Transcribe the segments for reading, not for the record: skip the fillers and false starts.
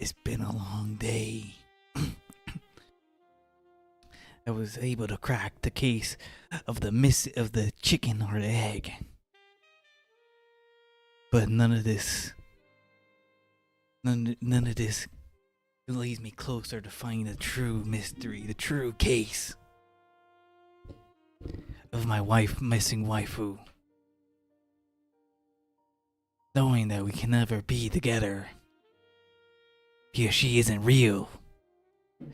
It's been a long day. I was able to crack the case of the chicken or the egg. But none of this leads me closer to finding the true mystery, the true case of my missing waifu. Knowing that we can never be together because she isn't real.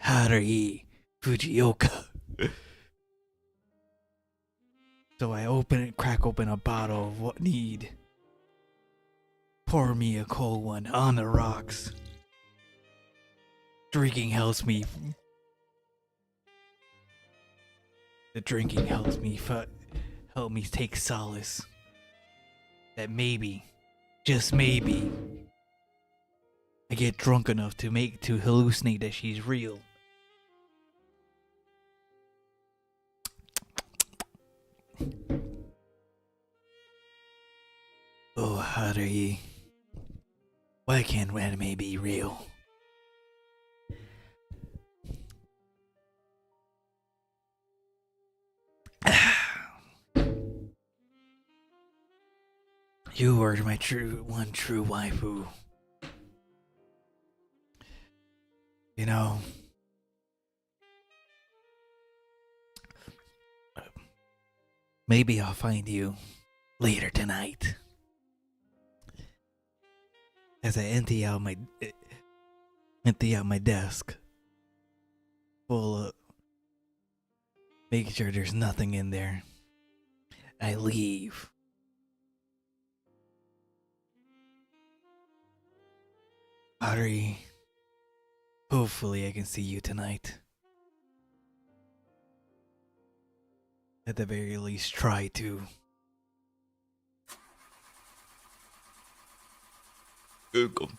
Haruhi Fujioka. So I crack open a bottle of what need. Pour me a cold one on the rocks. Drinking helps me. The drinking helps me help me take solace. That maybe, just maybe, I get drunk enough to hallucinate that she's real. Oh, Haruhi, why can't anime be real? You are my true waifu. You know, maybe I'll find you later tonight. As I empty out my desk, full of, making sure there's nothing in there. I leave. Ari, hopefully I can see you tonight. At the very least, try to. Google.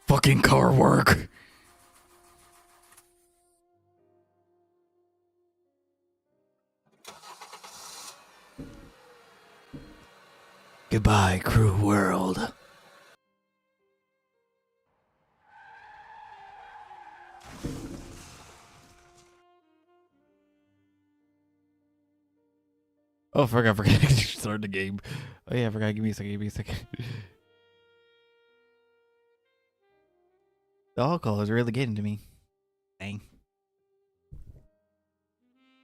Fucking car work. Goodbye, crew world. Oh, I forgot to start the game. Oh yeah, I forgot. Give me a second. The alcohol is really getting to me. Dang.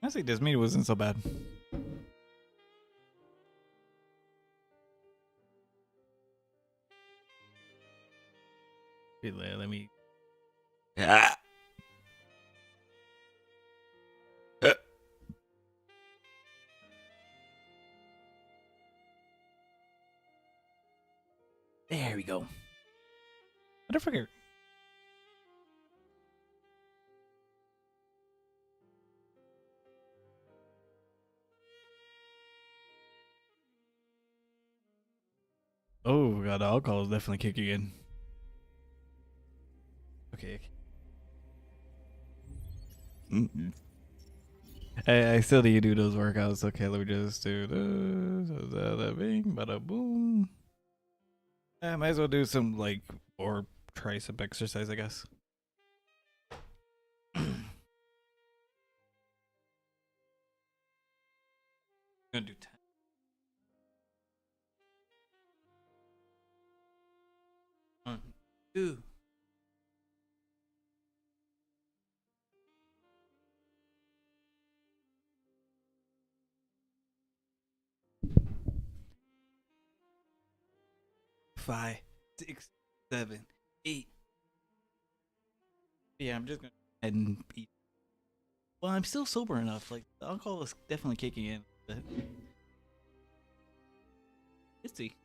Honestly, this meat wasn't so bad. Let me. Ah. There we go. Motherfucker. Oh god, the alcohol is definitely kicking in. Okay. I still need to do those workouts. Okay, let me just do this. Bada bing, bada boom. I might as well do some like or tricep exercise, I guess. I'm gonna do 10. 1, 2. Five, 6, 7, 8. Yeah, I'm just gonna go ahead and eat. Well, I'm still sober enough. Like the alcohol is definitely kicking in. But let's see.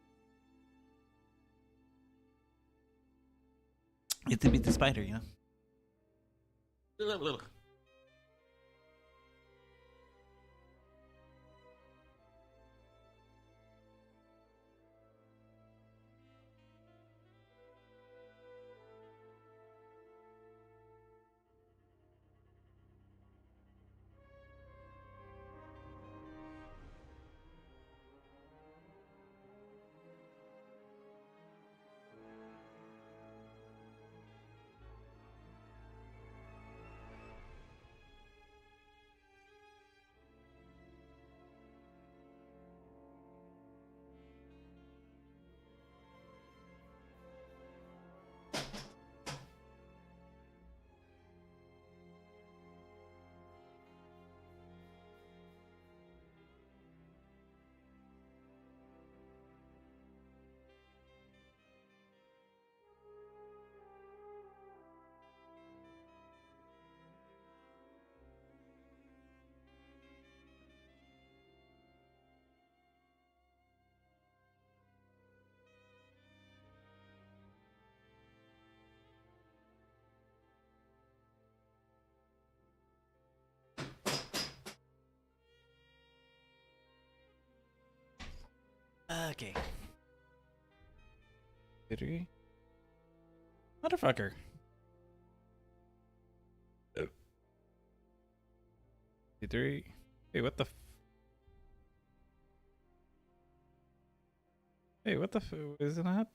It's to beat the spider, you know. Little. Okay. Three. Motherfucker. Oh. 3. Hey, what the? Hey, what the? Is it not?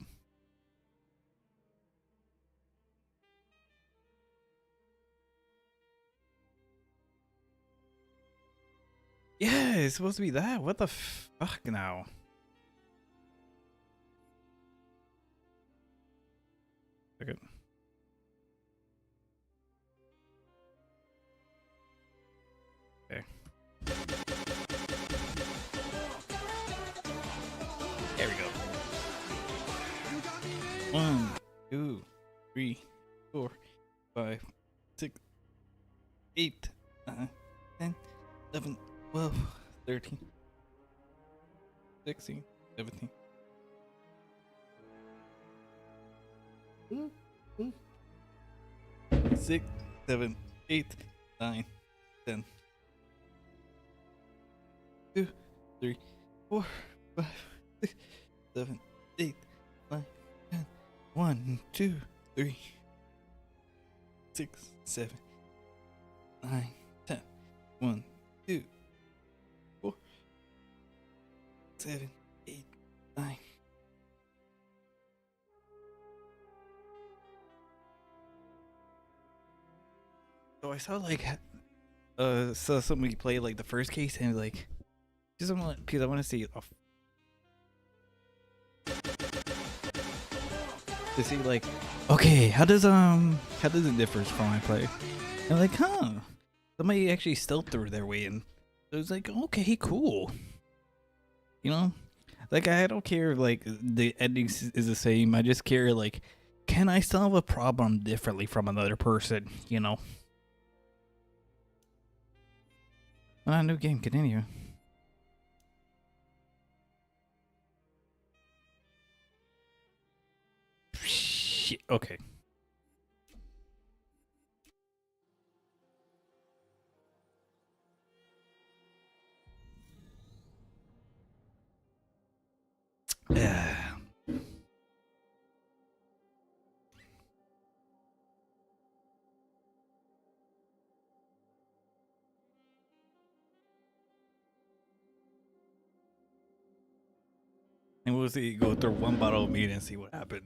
Yeah, it's supposed to be that. What the fuck now? Okay. Okay. There we go. 1, 2, 3, 4, 5, 6, 8, 9, 10, 11, 12, 13, 16, 17. 6, 7, 8, 9, 10. 2, 3, 4, 5, 6, 7, 8, 9, 10. 1, 2, 3, 6, 7, 9, 10. 1, 2, 4, 7, 8, 9. So I saw like saw somebody play like the first case and like just because I want to see to see like okay how does it differ from my play? And like somebody actually stealth through their way in. So it's like okay cool, you know, like I don't care if like the ending is the same. I just care like can I solve a problem differently from another person, you know. New game, continue. Shit, okay. Yeah. And we'll see, go through one bottle of meat and see what happens.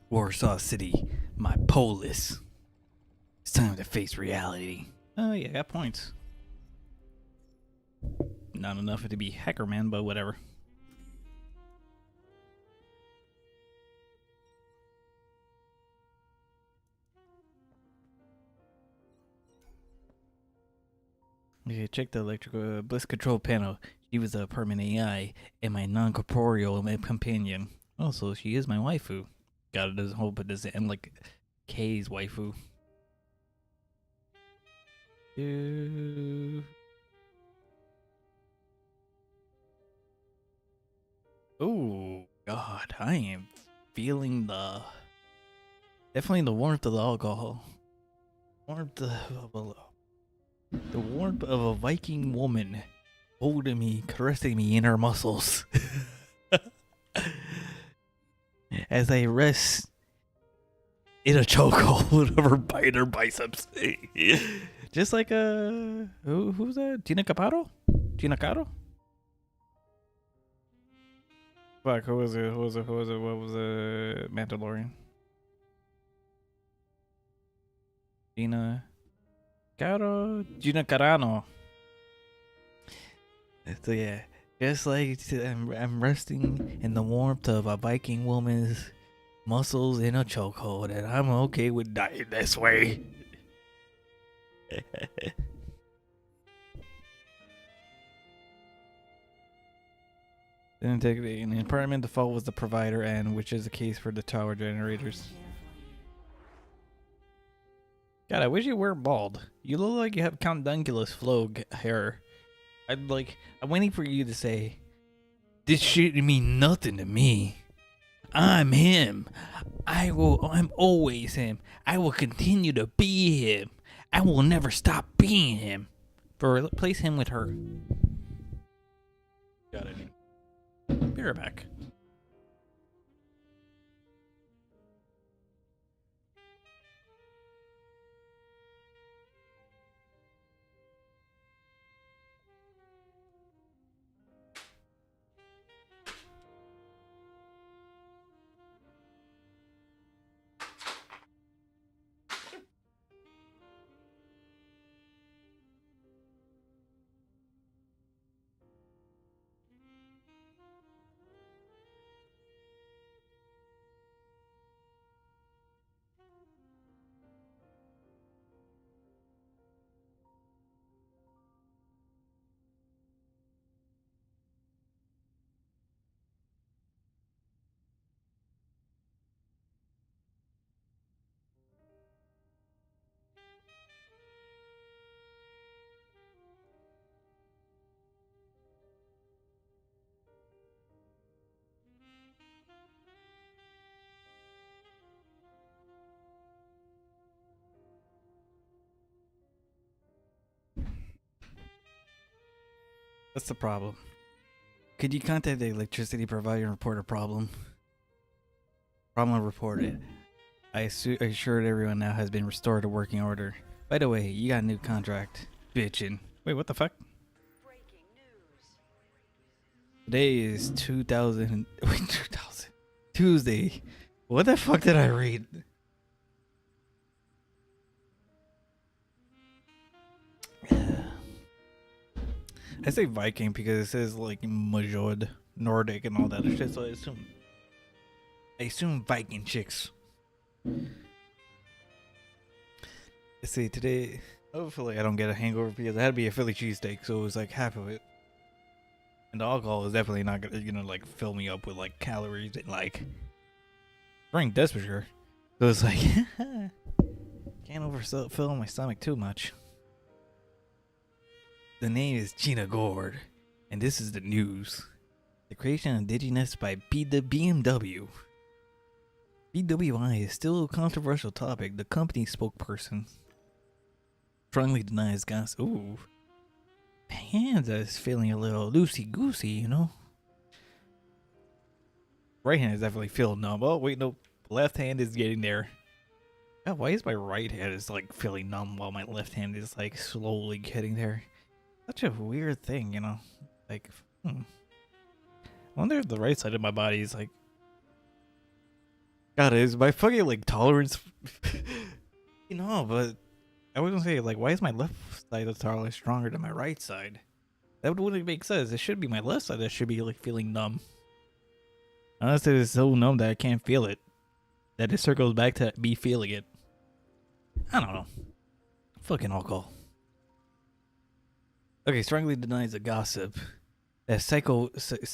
Warsaw City, my polis. It's time to face reality. Oh yeah, got points. Not enough to be hacker man, but whatever. Okay, check the electrical bliss control panel. She was a permanent AI and my non-corporeal companion. Also, she is my waifu. God, doesn't hope it doesn't end like K's waifu. Oh God, I am feeling definitely the warmth of the alcohol. The warmth of a Viking woman holding me, caressing me in her muscles. As I rest in a chokehold of her biceps. Just like who's that? Gina Caparo? Gina Caro? Fuck, who was it? What was it? Mandalorian? Gina Carano. So yeah, just like I'm resting in the warmth of a Viking woman's muscles in a chokehold, and I'm okay with dying this way. Then take an apartment default was the provider, and which is the case for the tower generators. God, I wish you weren't bald. You look like you have Count Dunculus flow hair. I'm waiting for you to say, this shit mean nothing to me. I'm him. I'm always him. I will continue to be him. I will never stop being him. Replace him with her. Got it. Be right back. What's the problem? Could you contact the electricity provider and report a problem? Problem reported. I assured everyone now has been restored to working order. By the way, you got a new contract. Bitchin'. Wait, what the fuck? Breaking news. Today is 2000. Wait, 2000. Tuesday. What the fuck did I read? I say Viking because it says like Majord, Nordic, and all that other shit, so I assume Viking chicks. Let's see, today, hopefully I don't get a hangover because it had to be a Philly cheesesteak, so it was like half of it. And the alcohol is definitely not gonna like fill me up with like calories and like drink, that's for sure. So it's like can't overfill my stomach too much. The name is Gina Gord, and this is the news. The creation of indigenous by the BMW. BWI is still a controversial topic. The company spokesperson strongly denies gossip. Ooh. Panda is feeling a little loosey-goosey, you know? Right hand is definitely feeling numb. Oh, wait, no. Left hand is getting there. God, why is my right hand is like feeling numb while my left hand is like slowly getting there? Such a weird thing, you know? Like, I wonder if the right side of my body is like... God, is my fucking like tolerance... you know, but... I was gonna say, like, why is my left side of the tolerance stronger than my right side? That wouldn't make sense. It should be my left side that should be like feeling numb. Unless it is so numb that I can't feel it. That it circles back to me feeling it. I don't know. Fucking alcohol. Okay, strongly denies the gossip that psychosan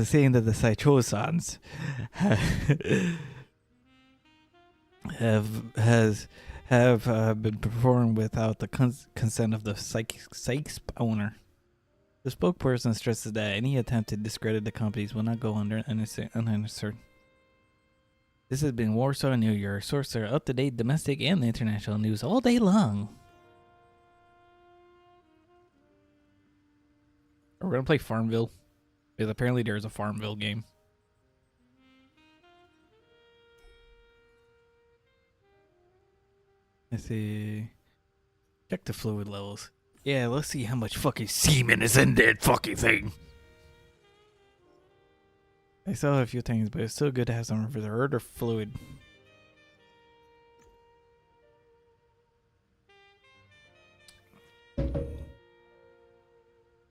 saying that the psychosans have been performed without the consent of the psych's owner. The spokesperson stresses that any attempt to discredit the companies will not go unanswered. This has been Warsaw New Year. Sources are up-to-date domestic and international news all day long. We're gonna play Farmville. Because apparently there's a Farmville game. Let's see. Check the fluid levels. Yeah, let's see how much fucking semen is in that fucking thing. I saw a few things, but it's still good to have some reserved or fluid.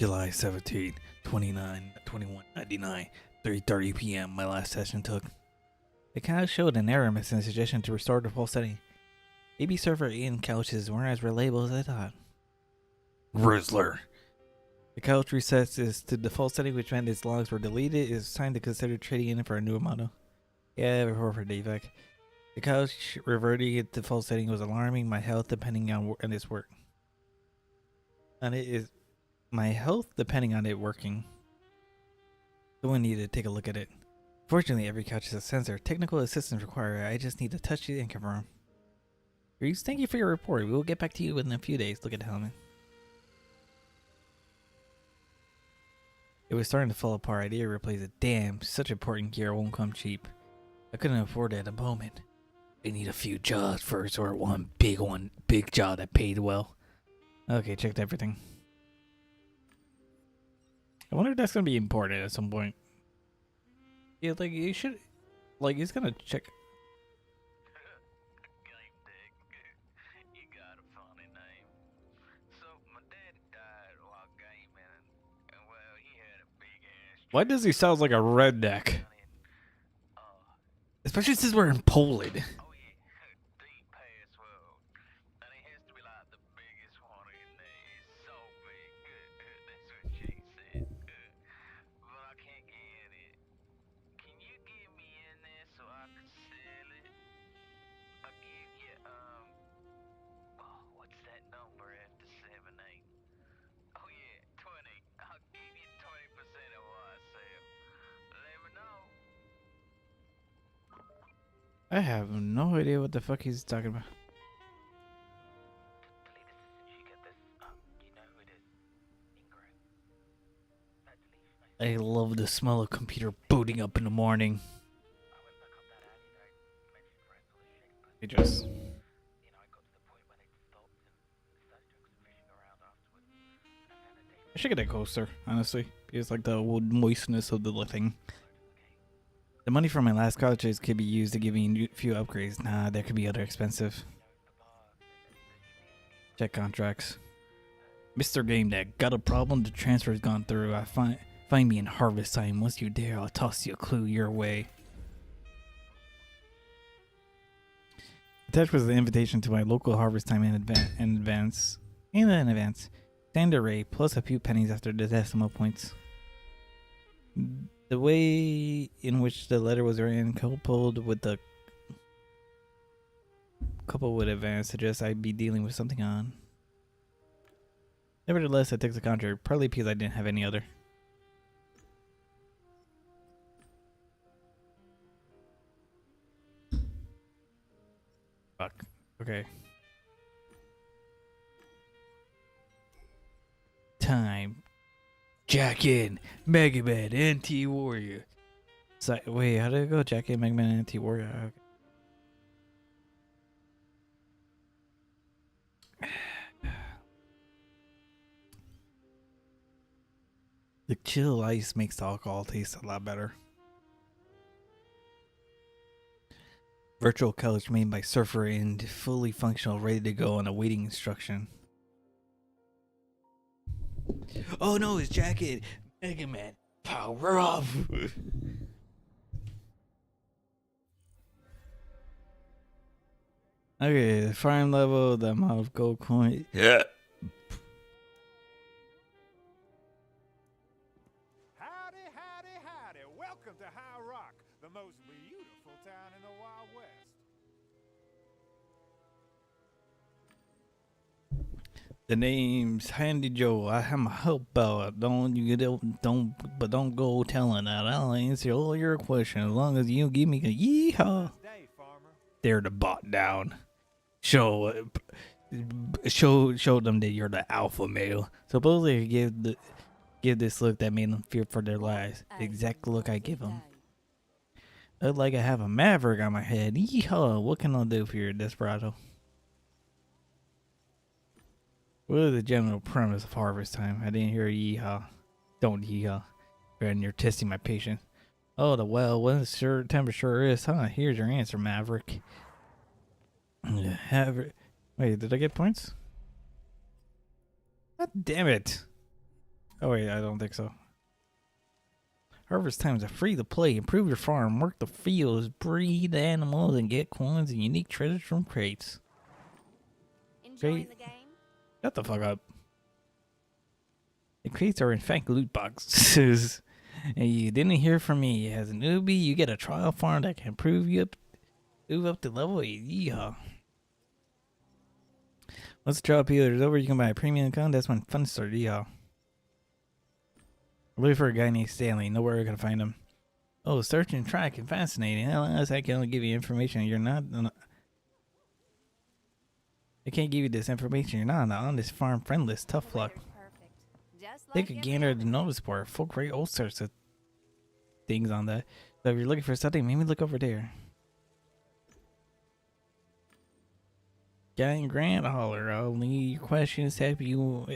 July 17, 2199, 3:30 p.m. My last session took. It kind of showed an error missing a suggestion to restore the default setting. Maybe server and couches weren't as reliable as I thought. Grizzler. The couch resets is to default setting, which meant its logs were deleted. It's time to consider trading in for a newer model. Yeah, before for defect. The couch reverting its default setting was alarming. My health depending on its work. And it is my health depending on it working. Someone needed to take a look at it. Fortunately, every couch has a sensor. Technical assistance required. I just need to touch it and confirm. Reese, thank you for your report. We will get back to you within a few days. Look at the helmet. It was starting to fall apart. I needed to replace it. Damn, such important gear won't come cheap. I couldn't afford it at the moment. I need a few jobs first, or one, big job that paid well. Okay, checked everything. I wonder if that's gonna be important at some point. Yeah, like you should, like he's gonna check. GameDec, you got a funny name. So my daddy died while gaming, and well, he had a big ass. Why does he sound like a redneck? Especially since we're in Poland. Oh yeah, deep past world, and it has to be like the biggest one in there. It's so big. That's what she said. But I can't get it. Can you get me in there so I can sell it? I'll give you what's that number after 7-8? Oh yeah, 20. I'll give you 20% of what I sell. Let me know. I have no idea what the fuck he's talking about. I love the smell of computer booting up in the morning. Hey, Jess. I should get a coaster, honestly. It's like the wood moistness of the thing. The money from my last college could be used to give me a few upgrades. Nah, there could be other expensive. Check contracts. Mr. GameDec, got a problem? The transfer's gone through. Find me in harvest time. Once you dare, I'll toss you a clue your way. Attached was the invitation to my local harvest time in advance. Standard rate plus a few pennies after the decimal points. The way in which the letter was written, coupled with advance, suggests I'd be dealing with something on. Nevertheless, I took the contract, partly because I didn't have any other. Fuck. Okay. Time. Jack in, Mega Man, NT Warrior. So, wait, how did it go? Jack in, Mega Man, NT Warrior. Okay. The chill ice makes the alcohol taste a lot better. Virtual couch made by frfr and fully functional, ready to go on awaiting instruction. Oh no, his jacket! Mega Man, power up! Okay, the farm level, the amount of gold coin. Yeah. Howdy, howdy, howdy. Welcome to High Rock, the most beautiful town in the Wild West. The name's Handy Joe. I have my help out. Don't go telling that. I'll answer all your questions as long as you give me a yeehaw. Day, farmer. Stare the bot down. Show them that you're the alpha male. Supposedly give this look that made them fear for their lives. The exact look I give them. Look like I have a maverick on my head. Yeehaw! What can I do for your desperado? What is the general premise of harvest time? I didn't hear yeehaw. Don't yeehaw. And you're testing my patience. Oh, the well, what the sure temperature is, huh? Here's your answer, Maverick. Wait, did I get points? God damn it. Oh wait, I don't think so. Harvest time is free to play. Improve your farm, work the fields, breed animals, and get coins and unique treasures from crates. Enjoying the game? Shut the fuck up. The crates are in fact loot boxes. And you didn't hear from me. As a newbie, you get a trial farm that can improve you Move up to level 8. Yeehaw. Once the trial period is over, you can buy a premium account. That's when fun starts. Yeehaw. Look for a guy named Stanley. Know where we're gonna find him. Oh, search and track and fascinating. Unless I can only give you information you're not. I can't give you this information. You're not on this farm friend list. Tough luck. Perfect. Just Take like a every gander at other the notice board. Full rate all sorts of things on that. So if you're looking for something, maybe look over there. Guy and Grant Holler. Only questions have you,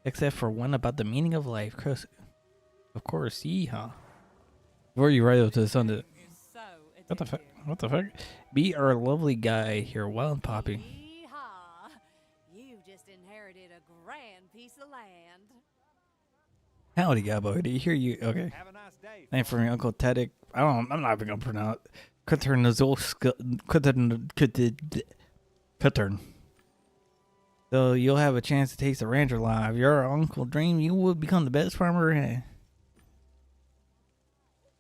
except for one about the meaning of life. Of course, yeehaw. Before you ride up to the sun, So what the fuck? What the fuck? Be our lovely guy here, Wild Poppy. Yeehaw. You just inherited a grand piece of land. Howdy, Gabo. Did you hear you? Okay. Have a nice day. Name for Uncle Teddick. I'm not even gonna pronounce. Cuttern. So you'll have a chance to taste the rancher live. Your uncle dream you will become the best farmer.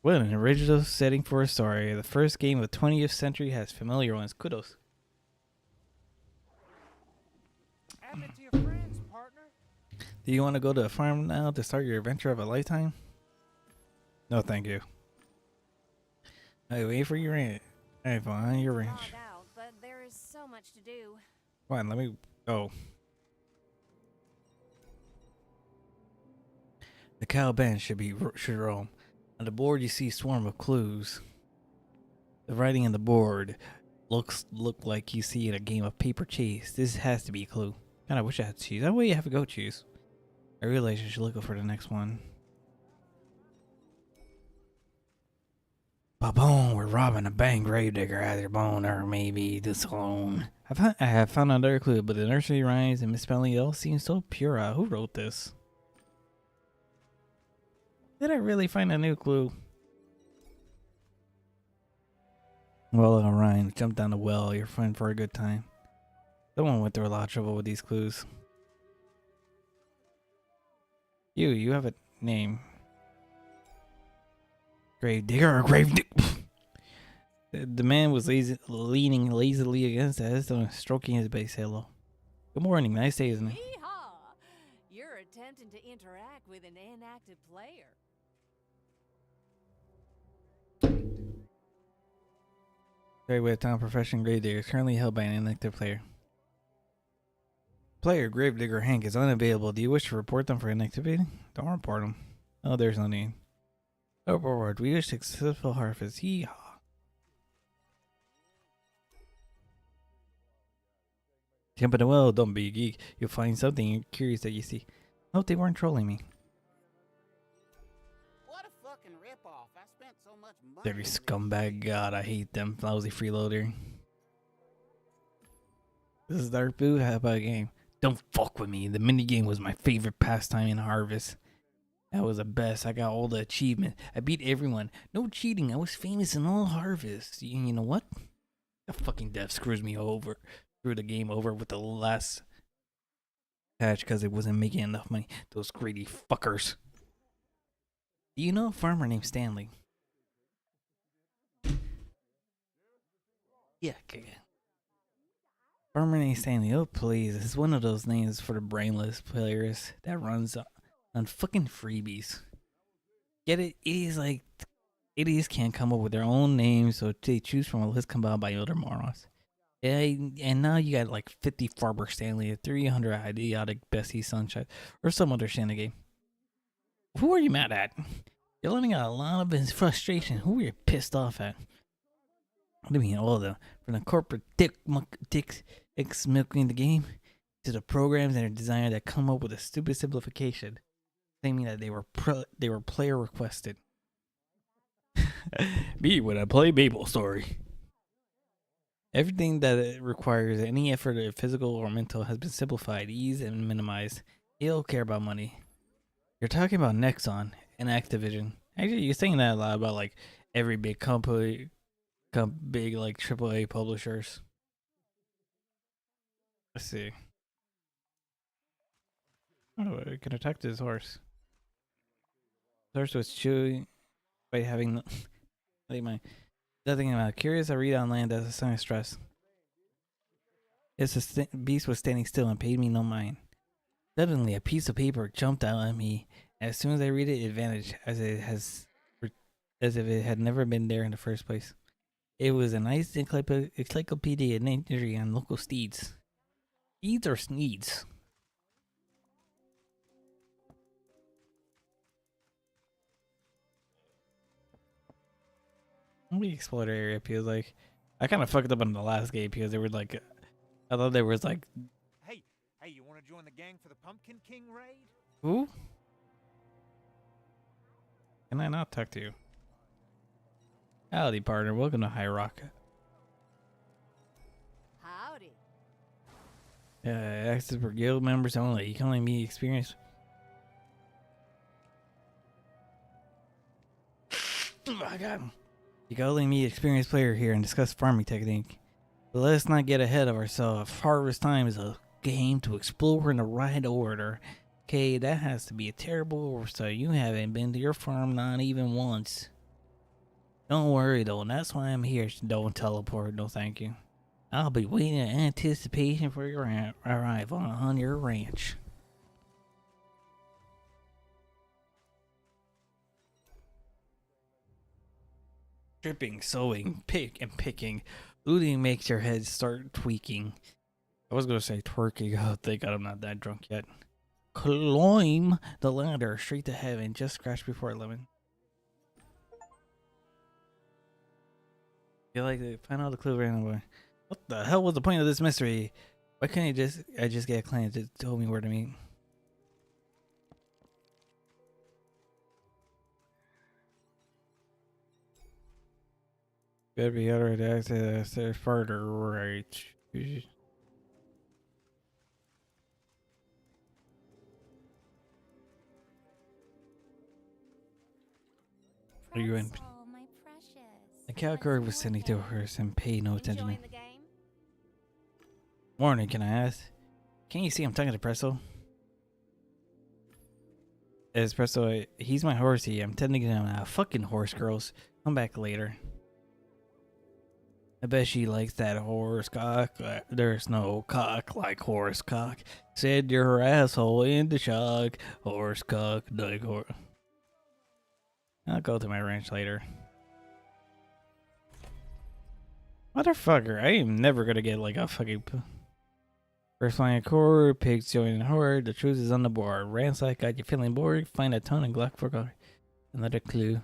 What an original setting for a story. The first game of the 20th century has familiar ones. Kudos. Add it to your friends, partner. Do you want to go to a farm now to start your adventure of a lifetime? No, thank you. I wait for your ranch. I find your ranch. Thawed out, but there is so much to do. Come on, let me go. The cow band should roam. On the board, you see a swarm of clues. The writing on the board look like you see in a game of paper chase. This has to be a clue. God, I wish I had cheese. That way you have to go choose. I realize you should look for the next one. Ba-boom, we're robbing a bank gravedigger at their bone, or maybe the saloon. I have found another clue, but the nursery rhymes and misspelling it all seems so pure. Who wrote this? Did I really find a new clue? Well, Ryan, jump down the well. You're fine for a good time. Someone went through a lot of trouble with these clues. You have a name. Gravedigger or Gravedigger? The man was leaning lazily against the headstone, stroking his base halo. Good morning, nice day, isn't it? Yeehaw! You're attempting to interact with an inactive player. Gravedigger town profession Gravedigger is currently held by an inactive player. Player Gravedigger Hank is unavailable. Do you wish to report them for inactivity? Don't report them. Oh, there's no need. Oh, forward. We wish successful harvest. Yeehaw. Jump in the well, don't be a geek. You'll find something curious that you see. I hope they weren't trolling me. What a fucking ripoff. I spent so much money. Every scumbag. God, I hate them. Lousy freeloader. This is Dark Boo. How about a game? Don't fuck with me. The minigame was my favorite pastime in Harvest. That was the best. I got all the achievements. I beat everyone. No cheating. I was famous in all Harvest. You know what? The fucking dev screws me over. Screw the game over with the last patch because it wasn't making enough money. Those greedy fuckers. Do you know a farmer named Stanley? Yeah, okay. Farmer named Stanley. Oh, please. This is one of those names for the brainless players that runs on fucking freebies. Get it? Idiots like idiots can't come up with their own names, so they choose from a list compiled by other morons. Yeah, and now you got like 50 Farmer Stanley, 300 idiotic Bessie Sunshine, or some other Shannon game. Who are you mad at? You're letting out a lot of his frustration. Who are you pissed off at? What do you mean, all of them? From the corporate dicks milking the game to the programs that are designed that come up with a stupid simplification, claiming that they were player requested. Me when I play MapleStory. Everything that it requires any effort, physical or mental, has been simplified, eased, and minimized. You don't care about money. You're talking about Nexon and Activision. Actually, you're saying that a lot about like every big company, big like AAA publishers. Let's see. Oh, I can attack this horse. The horse was chewing by having like my Nothing about curious. I read on land as a sign of stress. It's a beast was standing still and paid me no mind. Suddenly, a piece of paper jumped out at me. As soon as I read it, it vanished, as if it had never been there in the first place. It was a nice encyclopedia entry on local steeds. Steeds or sneeds? We explored area feels like I kind of fucked up on the last game because they were like, I thought there was like, Hey, you want to join the gang for the Pumpkin King raid? who? Can I not talk to you? Howdy, partner. Welcome to High Rock. Howdy. Access for guild members only. You can only meet experience. I got him. You can only meet experienced player here and discuss farming technique. But let's not get ahead of ourselves. Harvest Time is a game to explore in the right order. Okay, that has to be a terrible oversight. You haven't been to your farm not even once. Don't worry though, that's why I'm here. Don't teleport, no thank you. I'll be waiting in anticipation for your arrival on your ranch. Tripping, sewing, picking. Looting makes your head start tweaking. I was gonna say twerking. Oh, thank God I'm not that drunk yet. Climb the ladder straight to heaven. Just scratch before 11. You like to find out the clue randomly. What the hell was the point of this mystery? Why couldn't I just get a client to tell me where to meet? Better be able to access further right. Are you in? My precious. The calculator was sending to her and paid no attention. Enjoying the game? Morning, can I ask? Can't you see I'm talking to Presto? As Presto, he's my horsey. I'm tending him now. Fucking horse girls. Come back later. I bet she likes that horse cock. There's no cock like horse cock. Said your asshole into shock. Horse cock like horse. I'll go to my ranch later. Motherfucker, I am never gonna get like a fucking. First flying a core, pigs joining the horde. The truth is on the board. Ransack got you feeling bored. Find a ton and Glock for God. Another clue.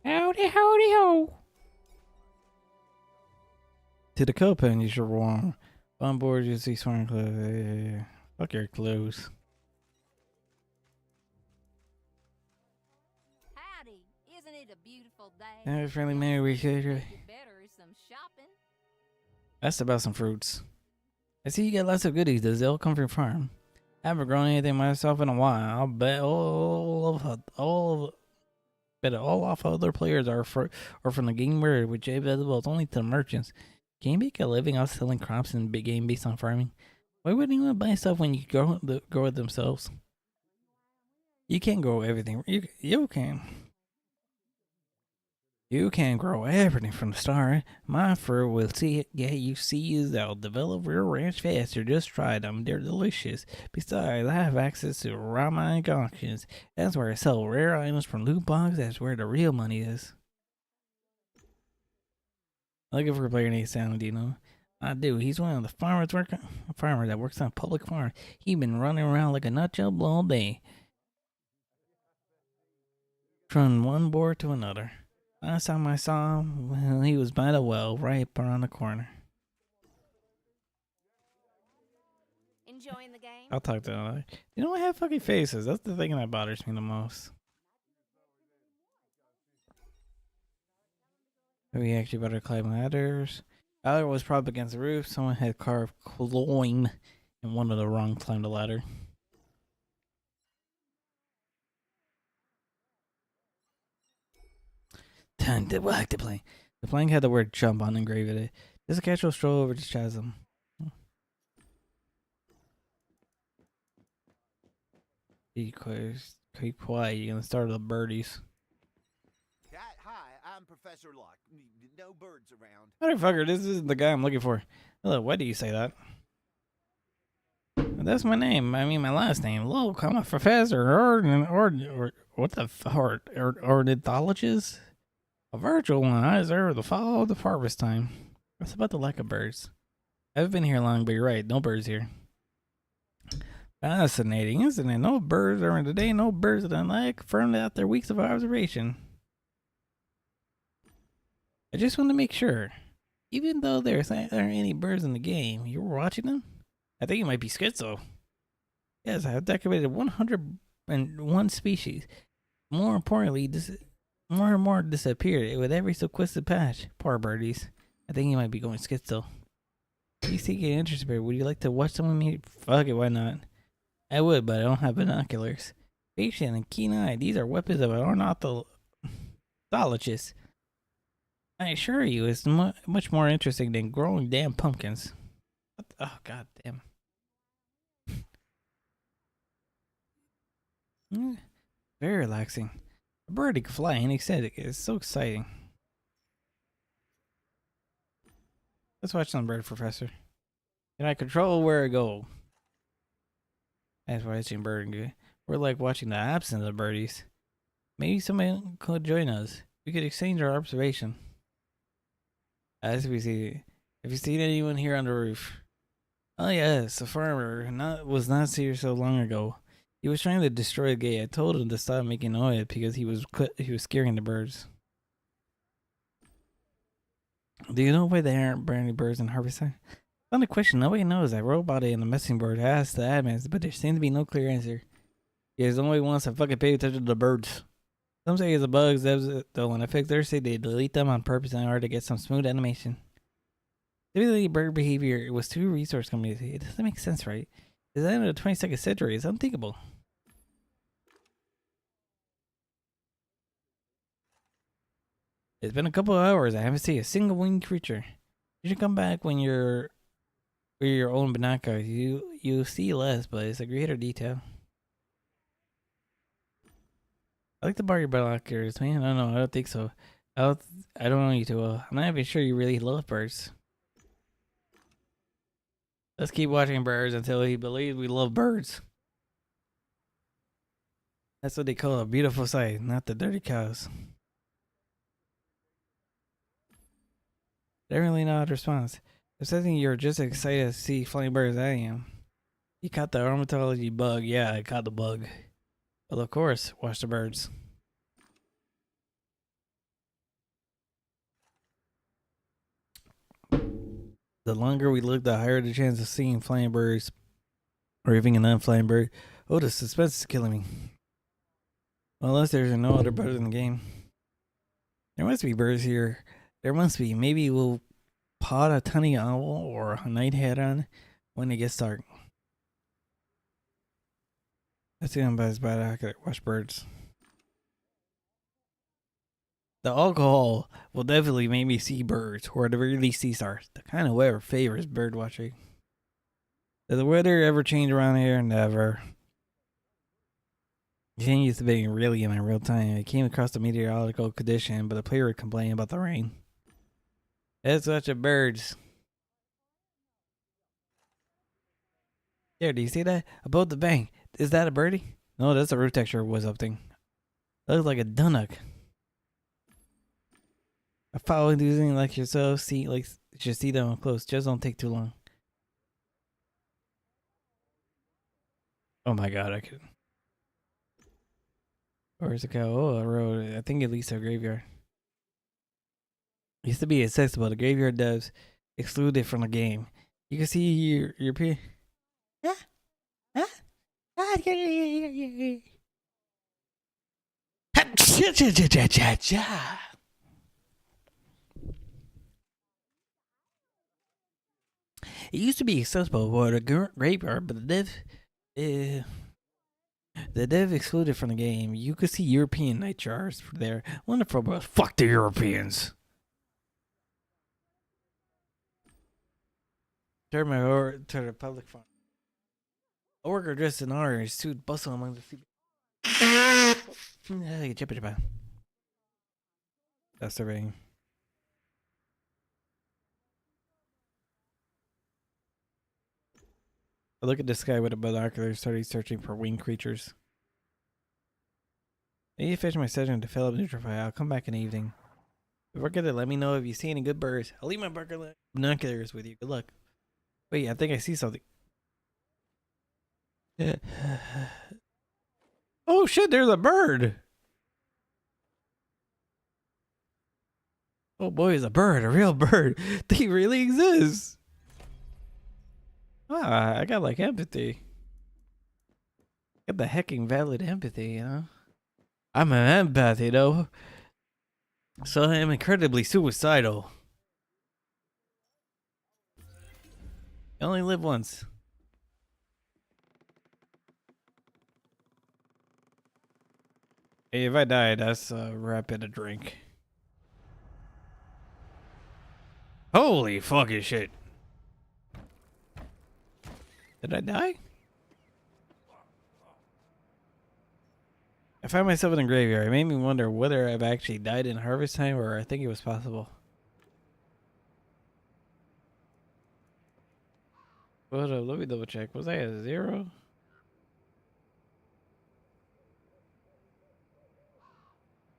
Howdy, howdy, ho. To the copen, you should warm. On board, you see swearing clothes. Fuck your clothes. Howdy. Isn't it a beautiful day? Have a friendly Merry Weekend. Better is some shopping. That's about some fruits. I see you got lots of goodies. Does they all come from your farm? I haven't grown anything myself in a while. I'll bet all off other players are from the game world, which is available only to the merchants. Can you make a living off selling crops and big game based on farming? Why wouldn't anyone buy stuff when you grow it themselves? You can't grow everything. You can. You can grow everything from the start. My fur will see it. Yeah, you see is they'll develop your ranch faster. Just try them. They're delicious. Besides, I have access to Rama auctions. That's where I sell rare items from loot boxes. That's where the real money is. Looking for a player named Saladino. I do. He's one of the farmer that works on a public farm. He's been running around like a nut job all day. From one board to another. Last time I saw him, well, he was by the well, right around the corner. Enjoying the game? I'll talk to him. You don't have fucking faces. That's the thing that bothers me the most. We actually better climb ladders. Ladder was propped against the roof. Someone had carved climb, and one of the wrong climbed the ladder. Time to whack the plank. The plank had the word jump on engraved in it. Just a casual stroll over the chasm. Be quiet. Keep quiet. You're gonna start the birdies. Professor Locke. No birds around. Motherfucker, this isn't the guy I'm looking for. Hello, why do you say that? That's my name. I mean, my last name. Look, I'm a professor or what the ornithologist? A virtual one. I observe the fall of the harvest time. What's about the lack of birds? I've been here long, but you're right. No birds here. Fascinating, isn't it? No birds during the day, no birds at the night, confirmed after weeks of observation. I just want to make sure. Even though there aren't any birds in the game, you were watching them? I think it might be schizo. Yes, I have documented 101 species. More importantly, more and more disappeared with every sequestered patch. Poor birdies. I think he might be going schizo. You see, get interested. Would you like to watch some of me? Fuck it, why not? I would, but I don't have binoculars. Patient and keen eye. These are weapons of an ornithologist. I assure you, it's much more interesting than growing damn pumpkins. Oh, god damn. Very relaxing. A birdie can fly and ecstatic. It's so exciting. Let's watch some bird, Professor. Can I control where I go? That's watching bird. We're like watching the absence of birdies. Maybe someone could join us. We could exchange our observation. As we see, have you seen anyone here on the roof? Oh yes, the farmer was not here so long ago. He was trying to destroy the gate. I told him to stop making noise because he was scaring the birds. Do you know why there aren't any birds in harvest time? On the question, nobody knows. I wrote about it in the messing board. I asked the admins, but there seems to be no clear answer. Because nobody wants to fucking pay attention to the birds. Some say it's the bugs, though when I fix theirs, say they delete them on purpose in order to get some smooth animation. Typically, bird behavior was two resource companies. It doesn't make sense, right? It's the end of the 22nd century. It's unthinkable. It's been a couple of hours. I haven't seen a single winged creature. You should come back when you're with your own binoculars. You see less, but it's a greater detail. I like to borrow your binoculars, man. I don't know. I don't think so. I don't know you too well. I'm not even sure you really love birds. Let's keep watching birds until he believes we love birds. That's what they call a beautiful sight, not the dirty cows. Definitely not a response. I'm saying you're just as excited to see flying birds as I am. You caught the ornithology bug. Yeah, I caught the bug. Well, of course, watch the birds. The longer we look, the higher the chance of seeing flying birds or even an unflying bird. Oh, the suspense is killing me. Well, unless there's no other birds in the game. There must be birds here. There must be. Maybe we'll pot a tiny owl or a night heron when it gets dark. Let's see them by his binocular. Watch birds. The alcohol will definitely make me see birds, or at the very least sea stars. The kind of weather favors bird watching. Does the weather ever change around here? Never. It changes to being really in real time. I came across the meteorological condition, but the player would complain about the rain. That's such a birds. There, do you see that? Above the bank. Is that a birdie? No, that's a roof texture was up thing. Looks like a dunnock. A foul using like yourself, should see them up close. Just don't take too long. Oh my god, I could. Where's the cow? Oh, a road. I think it leads to a graveyard. Used to be accessible. The graveyard devs excluded from the game. You can see your peer. It used to be accessible for the graveyard, but the dev excluded from the game. You could see European night jars there. Wonderful, but fuck the Europeans. Turn my over to the public fund. A worker dressed in orange suit bustle among the people. surveying. I look at the sky with a binocular, started searching for winged creatures. I need to finish my session to fill up Neutrify. I'll come back in the evening. Before good, let me know if you see any good birds. I'll leave my binoculars with you. Good luck. Wait, I think I see something. Oh shit, there's a bird. Oh boy, it's a bird, a real bird. They really exist. Ah, I got like empathy. Got the hecking valid empathy, you know? I'm an empath, you know? So I'm incredibly suicidal. You only live once. Hey, if I die, that's a wrap in a drink. Holy fucking shit. Did I die? I found myself in a graveyard. It made me wonder whether I've actually died in harvest time or I think it was possible. Hold up, let me double check. Was I at 0?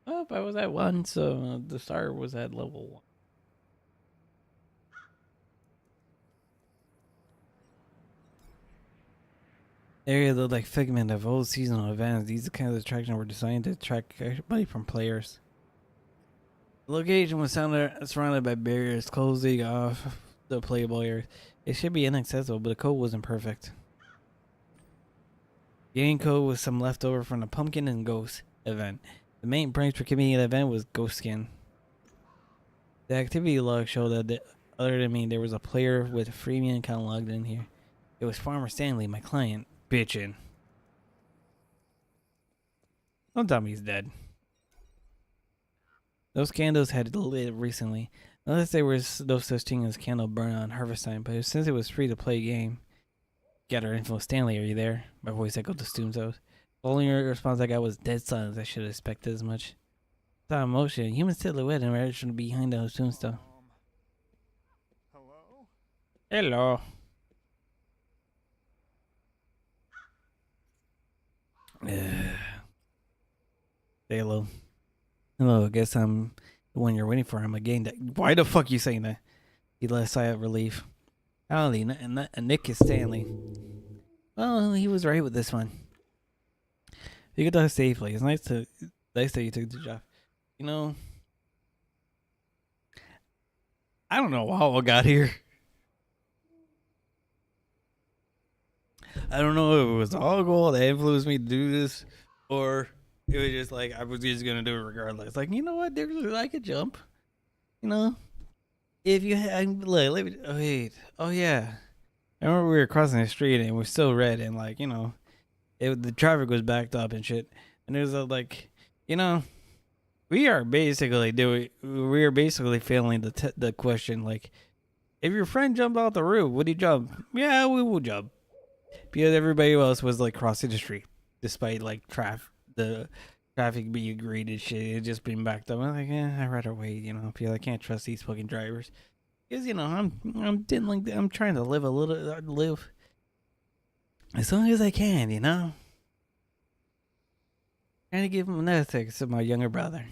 Oh, I was at 1, so the star was at level 1. Area looked like figment of old seasonal events. These kinds of attractions were designed to attract money from players. The location was surrounded by barriers closing off the playable area. It should be inaccessible, but the code wasn't perfect. Game code was some leftover from the Pumpkin and Ghost event. The main branch for committing the event was Ghost Skin. The activity log showed that other than me, there was a player with a freemium account logged in here. It was Farmer Stanley, my client, bitchin'. Don't tell me he's dead. Those candles had lit recently. Unless there was no such thing as candle burn on harvest time, but since it was free to play game. Got our info, Stanley, are you there? My voice echoed the Stoom's out. The only response I got was dead silence. I should have expected as much. Saw emotion, human silhouette emerged behind the tombstone. Hello? Hello. Say hello. Hello, I guess I'm the one you're waiting for. I'm a GameDec. Why the fuck you saying that? He let a sigh of relief. Howdy, Nick is Stanley. Well, he was right with this one. You could die safely. It's nice that you took the job. You know, I don't know how I got here. I don't know if it was alcohol that influenced me to do this, or it was just like I was just gonna do it regardless. Like, you know what? There's like a jump. You know, if you had, oh yeah, I remember we were crossing the street and it was still red and like, you know, the traffic was backed up and shit. And there's like, you know, we are basically failing the question. Like, if your friend jumped off the roof, would he jump? Yeah, we will jump. Because everybody else was like crossing the street, despite like the traffic being green and shit, it just being backed up. I'm like, I'd rather wait, you know, because I can't trust these fucking drivers. Because, you know, I'm trying to live as long as I can, you know. Trying to give him another text to my younger brother.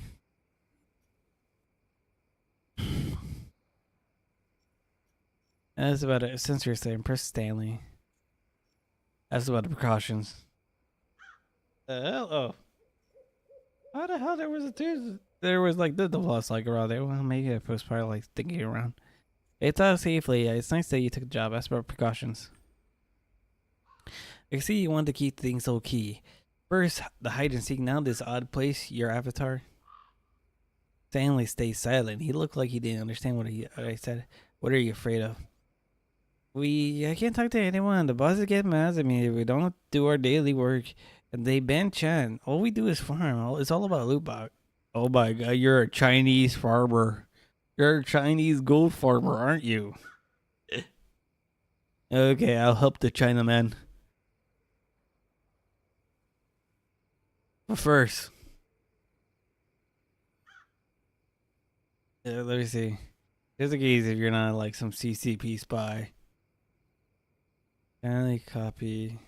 That's about it. Since you're saying, press Stanley. That's about the precautions. Oh. How the hell there was like the lost like around there? Well, maybe I was probably like thinking around. It's out safely. It's nice that you took the job. That's about precautions. I see you want to keep things low key. First, the hide and seek. Now this odd place, your avatar. Stanley stays silent. He looked like he didn't understand what I said. What are you afraid of? I can't talk to anyone. The bosses get mad at me if we don't do our daily work. And they ban Chan. All we do is farm. It's all about loot box. Oh my god, you're a Chinese farmer. You're a Chinese gold farmer, aren't you? Okay, I'll help the Chinaman. But first, Let me see. Just in case if you're not like some CCP spy. Only copy.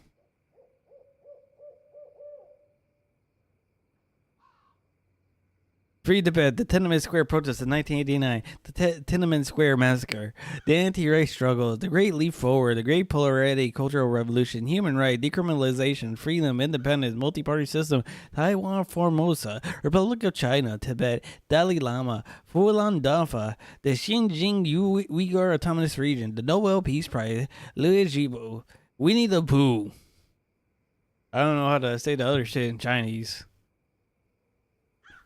Free Tibet, the Tiananmen Square protests in 1989, the Tiananmen Square massacre, the anti-race struggle, the Great Leap Forward, the Great Polarity Cultural Revolution, human rights, decriminalization, freedom, independence, multi-party system, Taiwan, Formosa, Republic of China, Tibet, Dalai Lama, Fulan Dafa, the Xinjiang Uyghur Autonomous Region, the Nobel Peace Prize, Liu Jibo, Winnie the Pooh. I don't know how to say the other shit in Chinese.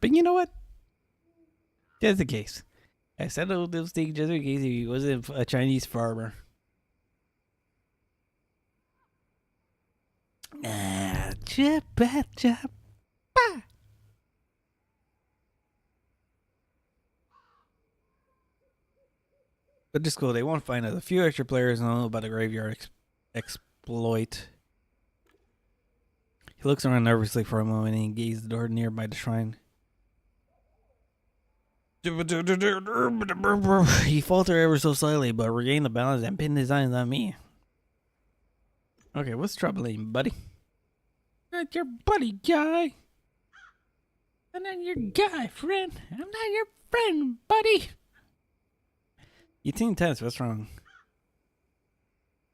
But you know what? Just in case. I said all those things just in case he wasn't a Chinese farmer. But just cool. They won't find out. A few extra players know about the graveyard exploit. He looks around nervously for a moment and he gazes the door nearby the shrine. He faltered ever so slightly, but regained the balance and pinned his eyes on me. Okay, what's troubling you, buddy? Not your buddy, guy. I'm not your guy, friend. I'm not your friend, buddy. You seem tense. What's wrong?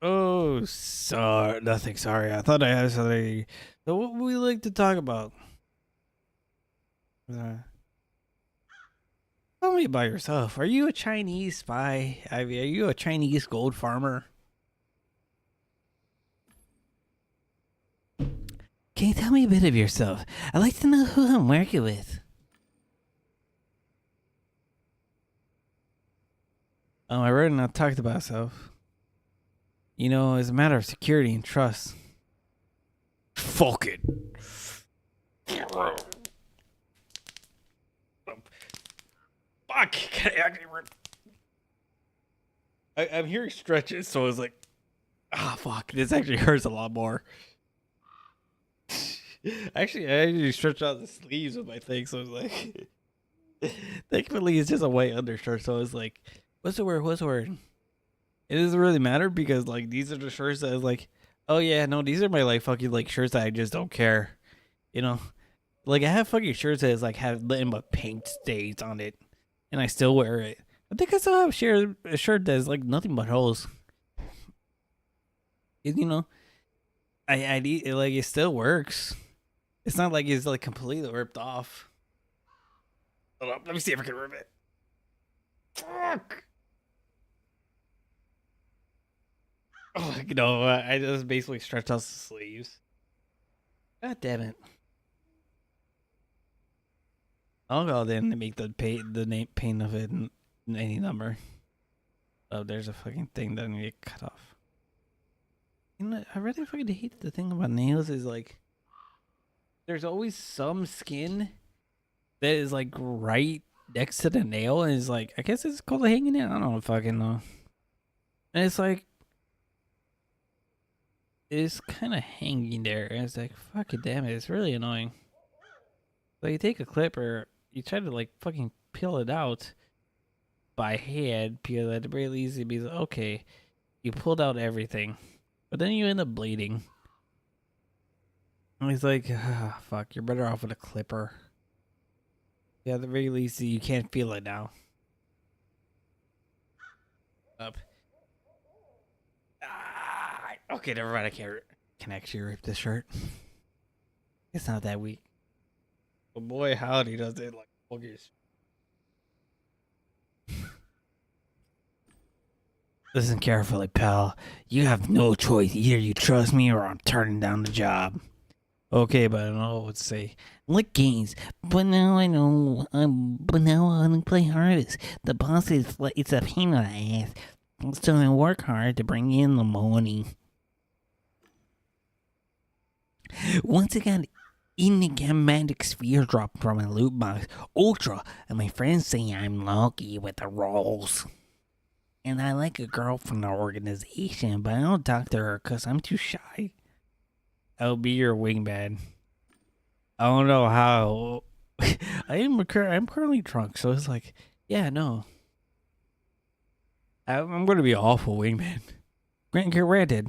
Oh, sorry. Nothing. Sorry. I thought I had something. So what would we like to talk about? Tell me about yourself. Are you a Chinese spy? I mean, are you a Chinese gold farmer? Can you tell me a bit of yourself? I'd like to know who I'm working with. I already not talked about myself. You know, it's a matter of security and trust. Fuck it. Fuck. I'm hearing stretches, so it's like, fuck. This actually hurts a lot more. Actually, I actually stretched out the sleeves of my thing, so it's like, thankfully it's just a white undershirt, so it's like, what's the word? What's the word? It doesn't really matter because like these are the shirts that is like, oh yeah, no, these are my like fucking like shirts that I just don't care, you know. Like I have fucking shirts that is like have nothing but paint stains on it, and I still wear it. I think I still have a shirt that is like nothing but holes. You know, I need like it still works. It's not like it's like completely ripped off. Hold up, let me see if I can rip it. Fuck. Oh, no, I just basically stretched out the sleeves. God damn it. I'll go then to make the paint of it in any number. Oh, there's a fucking thing that I need to cut off. You know, I really fucking hate the thing about nails is like, there's always some skin that is like right next to the nail, and it's like, I guess it's called a hanging nail. I don't fucking know. And it's like, it's kind of hanging there, and it's like, fuck it, damn it, it's really annoying. So you take a clipper, you try to like fucking peel it out by hand, because at the very least it'd be like, okay, you pulled out everything, but then you end up bleeding. And he's like, fuck, you're better off with a clipper. Yeah, at the very least you can't feel it now. Up. Okay, never mind. I can actually rip this shirt. It's not that weak. But boy, howdy does it like boogers. Listen carefully, pal. You have no choice. Either you trust me or I'm turning down the job. Okay, but I don't know what to say. Like games, but now I know. But now I want to play hardest. The boss is like it's a pain in the ass, so I work hard to bring in the money. Once I got in the gammatic sphere dropped from my loot box, Ultra, and my friends say I'm lucky with the rolls. And I like a girl from the organization, but I don't talk to her because I'm too shy. I'll be your wingman. I don't know how. I'm currently drunk, so it's like, Yeah, no. I'm gonna be an awful wingman. Granted.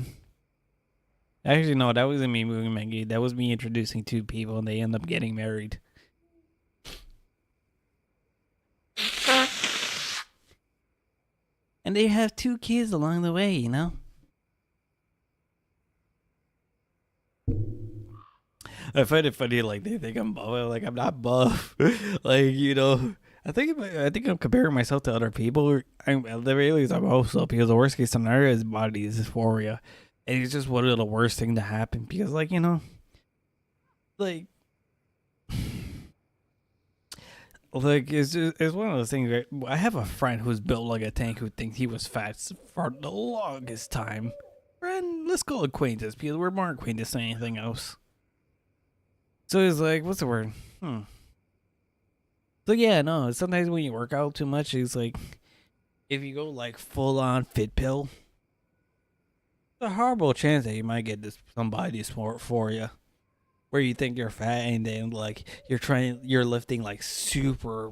Actually, no, that wasn't me moving Maggie. That was me introducing two people, and they end up getting married. And they have 2 kids along the way, you know? I find it funny, like, they think I'm buff. Like, I'm not buff. Like, you know, I think I'm comparing myself to other people. At the very least, I'm also, because the worst case scenario is body dysphoria. And it's just one of the worst thing to happen. Because, like, you know, like, it's one of those things where I have a friend who's built like a tank who thinks he was fat for the longest time. Friend, let's call acquaintance because we're more acquaintance than anything else. So it's like, what's the word? So yeah, no, sometimes when you work out too much, it's like, if you go like full on fit pill, there's a horrible chance that you might get somebody sport for you. Where you think you're fat and then like you're lifting like super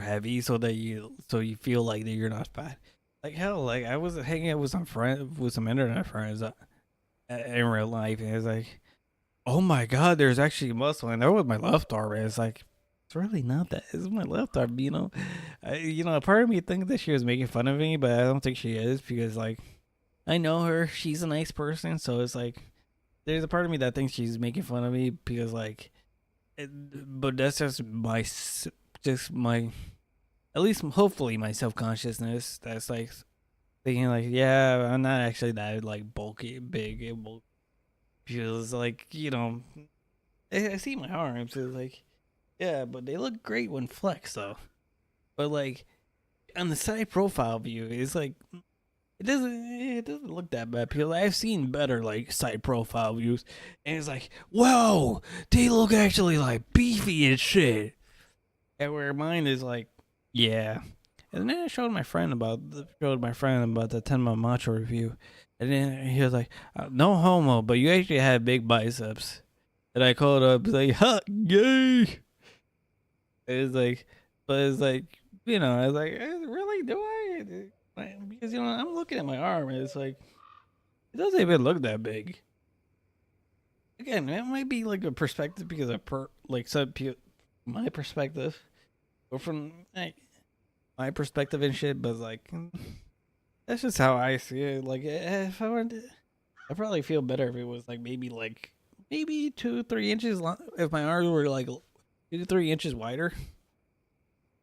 heavy so you feel like that you're not fat. Like hell, like I was hanging out with some internet friends in real life, and it's like, oh my god, there's actually muscle, and that was my left arm. And it's like, it's really not that. It's my left arm, you know. Part of me thinks that she was making fun of me, but I don't think she is because like, I know her. She's a nice person, so it's like, there's a part of me that thinks she's making fun of me because like, but that's just my, at least hopefully my self consciousness. That's like thinking like, yeah, I'm not actually that like bulky, big. It feels like, you know, I see my arms. It's like, yeah, but they look great when flexed though. But like on the side profile view, it's like, it doesn't look that bad because I've seen better like side profile views, and it's like, whoa, they look actually like beefy and shit. And where mine is like, yeah. And then I showed my friend about the 10-month macho review, and then he was like, no homo, but you actually have big biceps. And I called up like, huh, gay. It's like, but it's like, you know, I was like, really, do I? Because, you know, I'm looking at my arm and it's like, it doesn't even look that big. Again, it might be like a perspective because of my perspective, or from like, my perspective and shit, but like, that's just how I see it. Like, if I wanted to, I'd probably feel better if it was like maybe 2-3 inches long. If my arms were like 2-3 inches wider,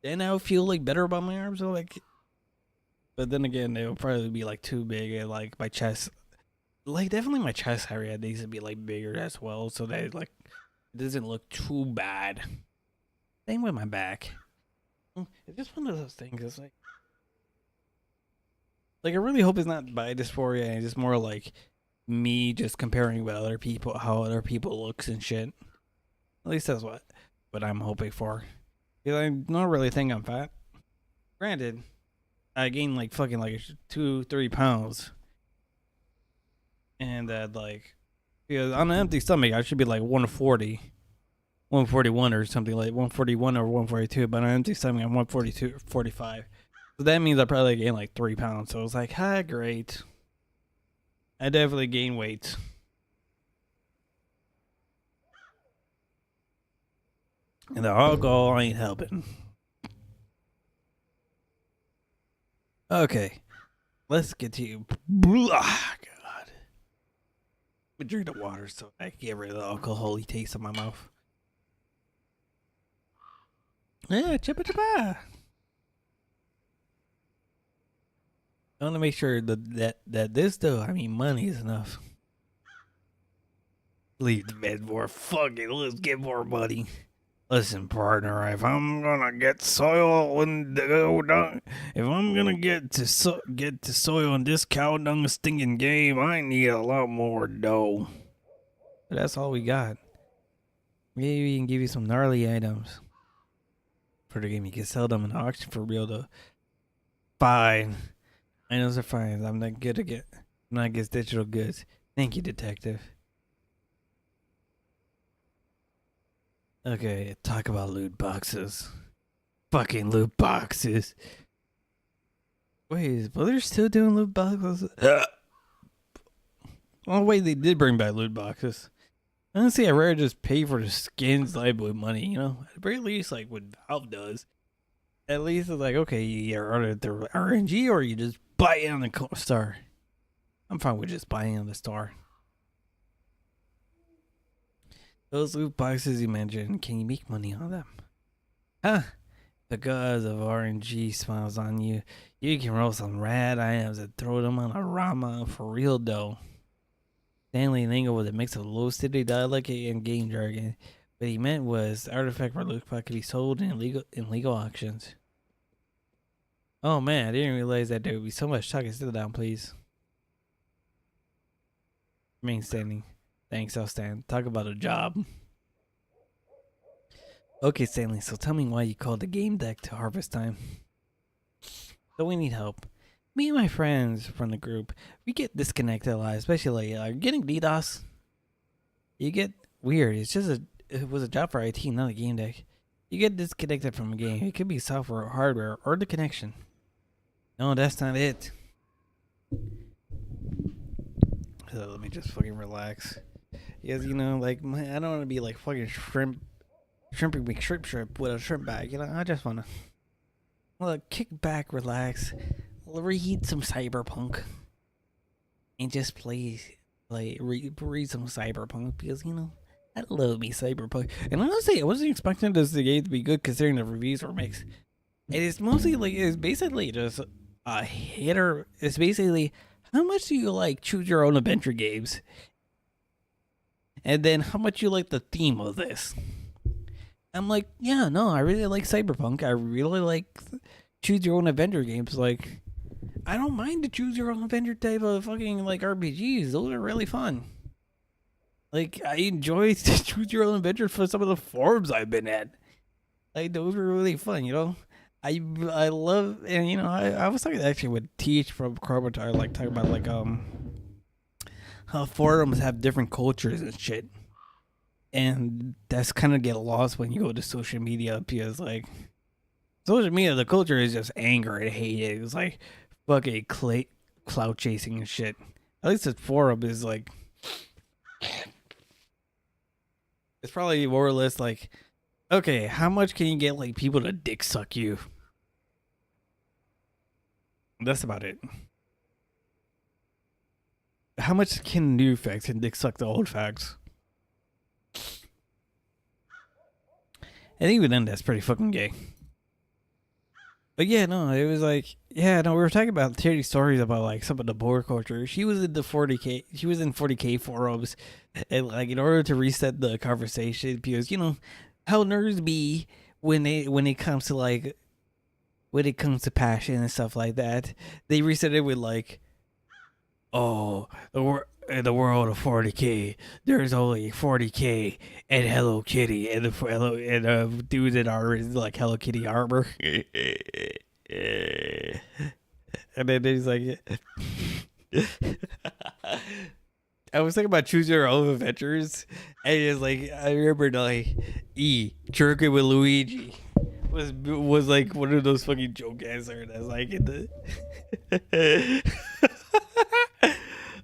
then I would feel like better about my arms. So like, but then again, they would probably be like too big, and like my chest, like definitely my chest area needs to be like bigger as well, so that like it doesn't look too bad. Same with my back. It's just one of those things. It's like I really hope it's not by dysphoria, and it's more like me just comparing with other people, how other people looks and shit. At least that's what I'm hoping for. Because I don't really think I'm fat. Granted, I gained like fucking like 2-3 pounds, and that like, because on an empty stomach I should be like 140, 141 or something, like 141 or 142, but on an empty stomach I'm 142, 45. So that means I probably gained like 3 pounds. So it's like, hi, great. I definitely gained weight. And the alcohol ain't helping. Okay, let's get to you. God. But drink the water so I can get rid of the alcohol-y taste in my mouth. Yeah, chippa chippa. I want to make sure that this though, I mean, money is enough. Leave the bed more. Fuck it, let's get more money. Listen, partner, if I'm gonna get soil and if I'm gonna get to soil in this cow dung stinking game, I need a lot more dough. But that's all we got. Maybe we can give you some gnarly items for the game. You can sell them in auction for real though. Fine. Items are fine. I'm not good again. I'm not against digital goods. Thank you, detective. Okay, talk about loot boxes. Fucking loot boxes. Wait, is Blizzard still doing loot boxes? Oh wait, they did bring back loot boxes. Honestly, I'd rather just pay for the skins like with money, you know? At the very least, like what Valve does. At least it's like, okay, you order the RNG or you just buy it on the store. I'm fine with just buying on the store. Those loot boxes you mentioned, can you make money on them? Huh? Because of RNG smiles on you, you can roll some rad items and throw them on a Rama for real though. Stanley lingo with a mix of low city dialect and game jargon. What he meant was artifact for loot box could be sold in legal auctions. Oh man, I didn't realize that there would be so much talking. Sit down, please. Remain standing. Thanks, I'll stand. Talk about a job. Okay, Stanley, so tell me why you called the game deck to harvest time. So we need help. Me and my friends from the group, we get disconnected a lot, especially getting DDoS. You get weird. It was a job for IT, not a game deck. You get disconnected from a game. It could be software or hardware or the connection. No, that's not it. So let me just fucking relax. Because, you know, like, I don't want to be like fucking shrimping shrimp with a shrimp bag. You know, I just want to kick back, relax, read some Cyberpunk, and just read some Cyberpunk because, you know, I love me Cyberpunk. And honestly, I wasn't expecting this game to be good considering the reviews were mixed. It's mostly like, it's basically just a hitter. It's basically, how much do you like choose your own adventure games? And then how much you like the theme of this? I'm like, yeah, no, I really like Cyberpunk. I really like choose your own adventure games. Like, I don't mind the choose your own adventure type of fucking like RPGs. Those are really fun. Like, I enjoy choose your own adventure for some of the forums I've been at. Like, those were really fun, you know? I love, and you know, I was talking actually with Teach from Chromatar, like talking about like how forums have different cultures and shit. And that's kind of get lost when you go to social media because like social media, the culture is just anger and hate. It's like fucking clout chasing and shit. At least the forum is like, it's probably more or less like, okay, how much can you get like people to dick suck you? That's about it. How much can new facts and dick suck the old facts? And even then, that's pretty fucking gay. But yeah, no, it was like, yeah, no, we were talking about 30 stories about like some of the board culture. She was in the 40K, she was in 40K forums, and like in order to reset the conversation, because you know how nerds be when it comes to like when it comes to passion and stuff like that, they reset it with like, oh, in the world of 40K, there's only 40K and Hello Kitty and the dudes that are in like Hello Kitty armor. And then there's like, I was thinking about choose your own adventures, and it's like I remember like jerking with Luigi was like one of those fucking joke answers that's like in the.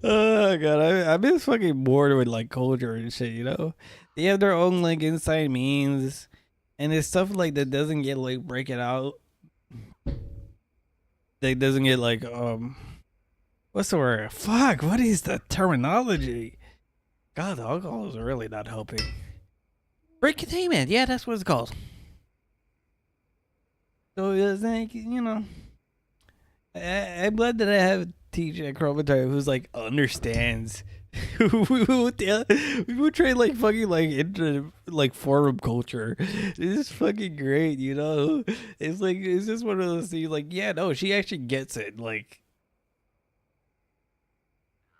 Oh god, I've been fucking bored with like culture and shit, you know? They have their own like inside memes, and it's stuff like that doesn't get like break it out. That doesn't get like what's the word? Fuck, what is the terminology? God, the alcohol is really not helping. Break containment, yeah, that's what it's called. So it's like, you know, I'm glad that I have teacher at Chromatar who's like understands we would trade like fucking like into like forum culture. It's fucking great, you know. It's like it's just one of those things like, yeah, no, she actually gets it. Like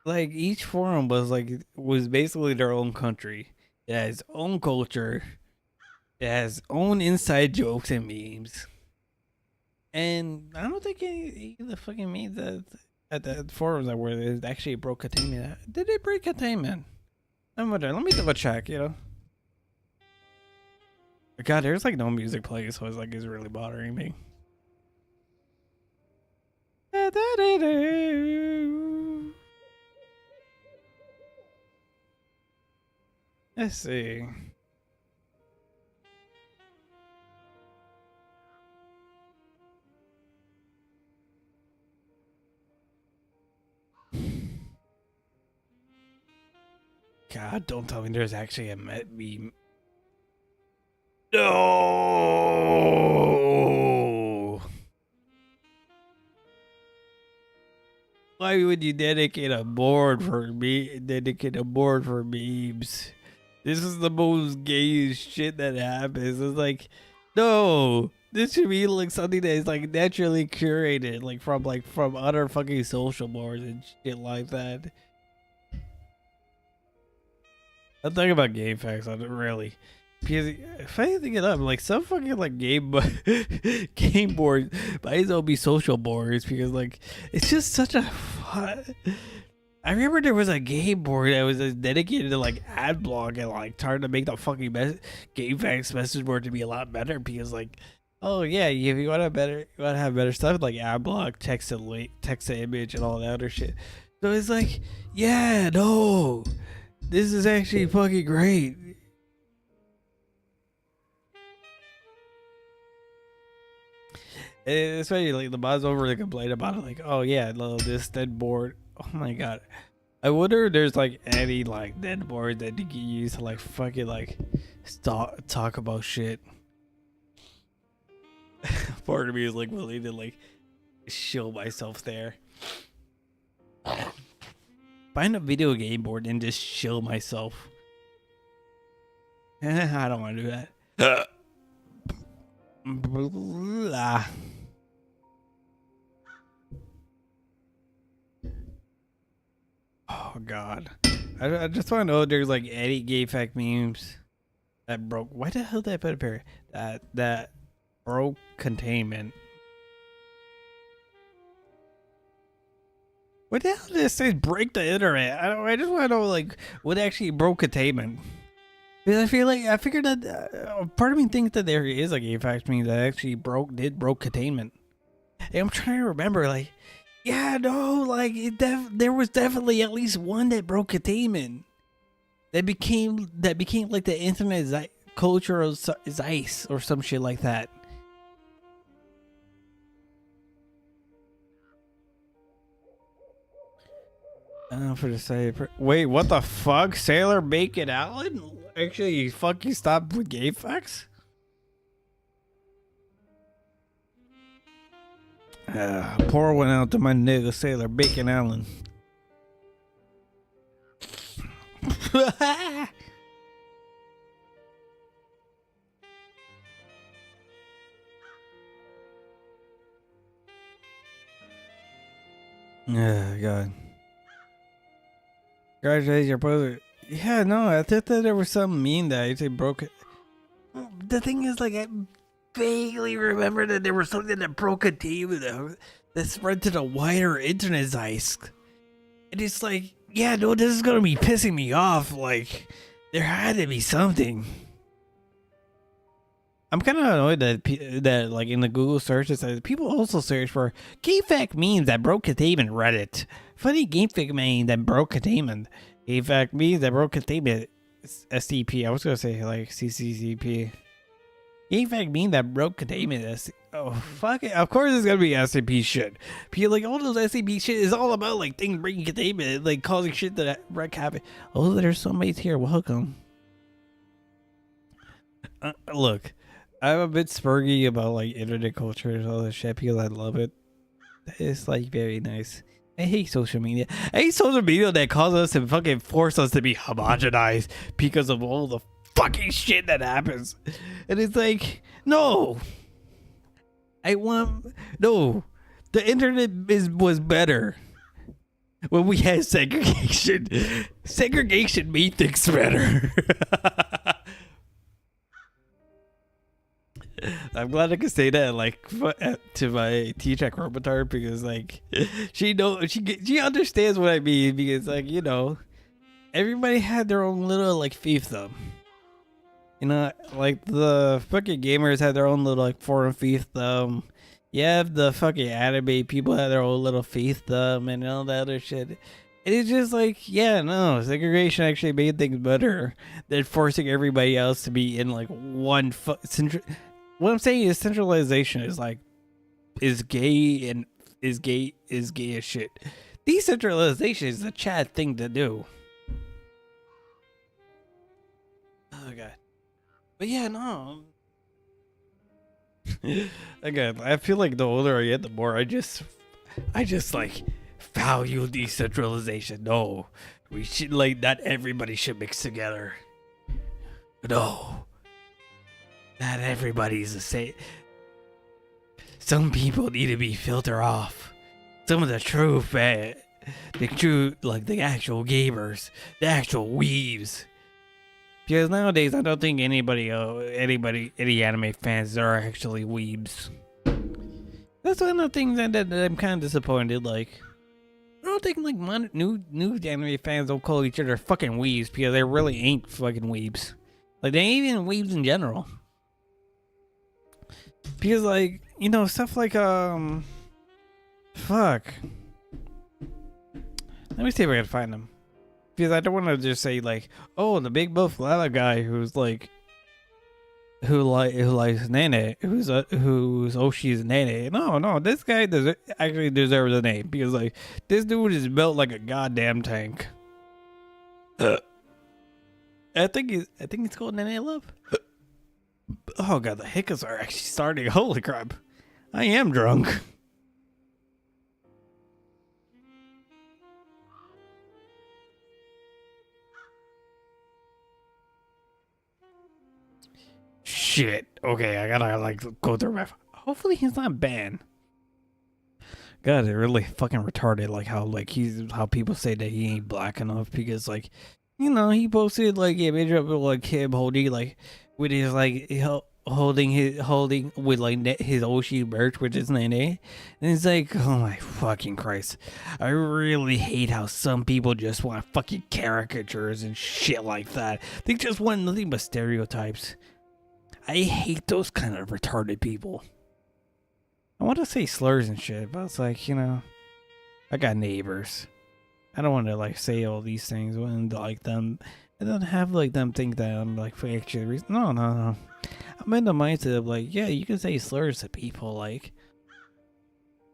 each forum was basically their own country. It has its own culture. It has its own inside jokes and memes. And I don't think any of the fucking memes that at the forums that were it actually broke containment. Did they break containment? I'm wondering. Let me double check, you know. God, there's like no music playing, so it's like it's really bothering me. Let's see. God, don't tell me there's actually a meme. No. Why would you dedicate a board for me? Dedicate a board for memes? This is the most gayest shit that happens. It's like, no, this should be like something that is like naturally curated, like from other fucking social boards and shit like that. I'm talking about game facts, I don't really. Because if I think it up, like some fucking like game boards might as well be social boards because like it's just such a fun. I remember there was a game board that was dedicated to like ad block and like trying to make the fucking game facts message board to be a lot better because like, oh yeah, if you want to have better stuff like ad block, text to image and all that other shit. So it's like, yeah, no, this is actually fucking great. Especially like the mods over to complain about it, like, oh yeah, no, this dead board. Oh my god, I wonder if there's like any like dead board that you can use to like fucking like talk about shit. Part of me is like willing to like show myself there. Find a video game board and just show myself. I don't want to do that. Oh god, I just want to know if there's like any gay fact memes that broke. Why the hell did I put a pair that broke containment? What the hell did it say break the internet? I just want to know like what actually broke containment. Because I feel like I figured that part of me thinks that there is a gay fact meme that actually broke containment. And I'm trying to remember like. Yeah, no, like there was definitely at least one that broke containment. That became like the internet cultural zeitgeist or some shit like that. For the sake, wait, what the fuck? Sailor Bacon Allen? Actually, you fucking stopped with gay facts? Pour one out to my nigga Sailor Bacon Allen. Yeah, God. Congratulations, your brother. Yeah, no, I thought that there was some meme that they broke it. The thing is, like, I vaguely remember that there was something that broke a team that spread to the wider internet zeitgeist. And it's like, yeah, no, this is gonna be pissing me off. Like, there had to be something. I'm kind of annoyed that like in the Google search it says people also search for GameFAQ memes that broke containment Reddit. Funny GameFAQ meme that broke containment. GameFAQ memes that broke containment SCP. I was gonna say like CCCP. GameFAQ meme that broke containment. Oh fuck it! Of course it's gonna be SCP shit. Because like all those SCP shit is all about like things breaking containment, like causing shit that wreck happen. Oh, there's somebody here. Welcome. Look. I'm a bit spurgy about like internet culture and all that shit because I love it. It's like very nice. I hate social media. I hate social media that causes us to fucking force us to be homogenized because of all the fucking shit that happens. And it's like, no. No. The internet was better when we had segregation. Segregation made things better. I'm glad I could say that like to my teacher Robotard because like she understands what I mean because like you know everybody had their own little like fiefdom. You know, like the fucking gamers had their own little like forum fiefdom. You have the fucking anime people had their own little fiefdom and all that other shit. It's just like, yeah, no, segregation actually made things better than forcing everybody else to be in like one. What I'm saying is centralization is like, is gay and is gay as shit. Decentralization is a Chad thing to do. Oh god. But yeah, no. Again, I feel like the older I get, the more I just like value decentralization. No, we should like not everybody should mix together. No, not everybody's the same. Some people need to be filtered off. Some of the true like the actual gamers, the actual weebs. Because nowadays, I don't think any anime fans are actually weebs. That's one of the things that I'm kind of disappointed. Like, I don't think like new anime fans don't call each other fucking weebs because they really ain't fucking weebs. Like, they ain't even weebs in general. Because like, you know, stuff like fuck. Let me see if I can find them. Because I don't want to just say like, oh, the big buff lava guy who's like, who likes Nene, who's Oshi's Nene. No, this guy actually deserves a name because like this dude is built like a goddamn tank. I think it's called Nene Love. Oh god, the hiccups are actually starting. Holy crap, I am drunk. Shit. Okay, I gotta like go through my. Hopefully he's not banned. God, it really fucking retarded. Like how people say that he ain't black enough because like, you know, he posted like image of like him holding like with his like holding with like his Oshi merch, which is Nene, and it's like, oh my fucking Christ, I really hate how some people just want fucking caricatures and shit like that. They just want nothing but stereotypes. I hate those kind of retarded people. I want to say slurs and shit, but it's like, you know, I got neighbors. I don't want to like say all these things when like them. I don't have like them think that I'm like for actual reason. No. I'm in the mindset of like, yeah, you can say slurs to people like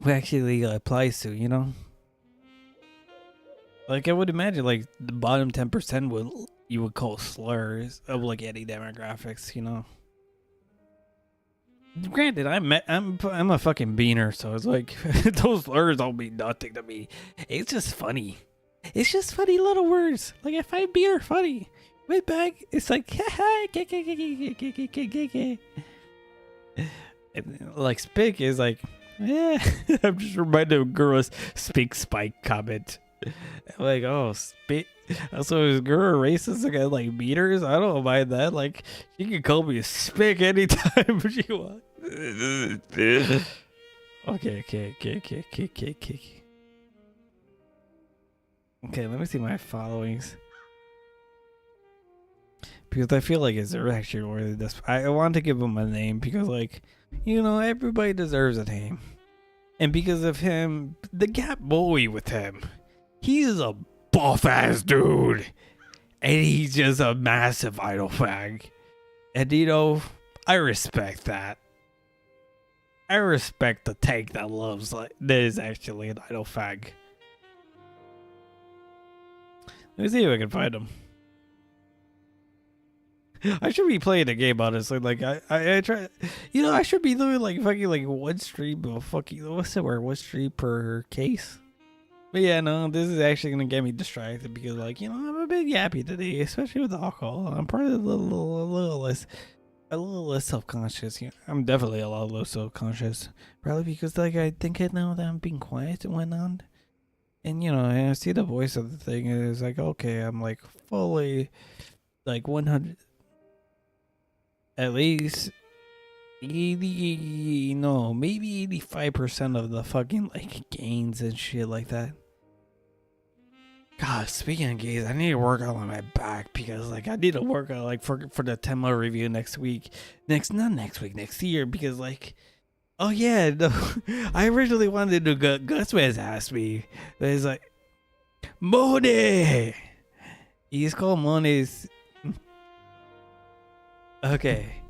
who actually applies to, you know. Like I would imagine like the bottom 10% you would call slurs of like any demographics, you know. Granted, I'm a fucking beaner, so it's like those slurs don't mean nothing to me. It's just funny. It's just funny little words. Like I find beer funny. With back, it's like like spick is like, yeah. I'm just reminded of Gura's spick spike comment. Like, oh, spit. So is Gura racist against like meters? I don't mind that. Like, she can call me a spick anytime she wants. Okay. Okay, let me see my followings. Because I feel like it's actually worthy this. I want to give him a name because, like, you know, everybody deserves a name. And because of him, the Gap Boy with him. He's a buff ass dude. And he's just a massive idol fag. And you know, I respect that. I respect the tank that loves like that is actually an idol fag. Let me see if I can find him. I should be playing the game honestly. Like I try, you know, I should be doing like fucking like one stream, what's the word? One stream per case. But yeah, no, this is actually gonna get me distracted because like, you know, I'm a bit yappy today, especially with the alcohol. I'm probably a little less self-conscious. Yeah, I'm definitely a lot less self-conscious. Probably because like I think I know that I'm being quiet and whatnot. And you know, I see the voice of the thing and it's like, okay, I'm like fully like 100 at least 80, no, maybe 85% of the fucking like gains and shit like that. God, speaking of gays, I need to work out on my back because like I need to work out like for the Tenma review next week. Not next week, next year, because like oh yeah, no, I originally wanted to do Gusman's asked me. But he's like Mone. He's called Mone's okay.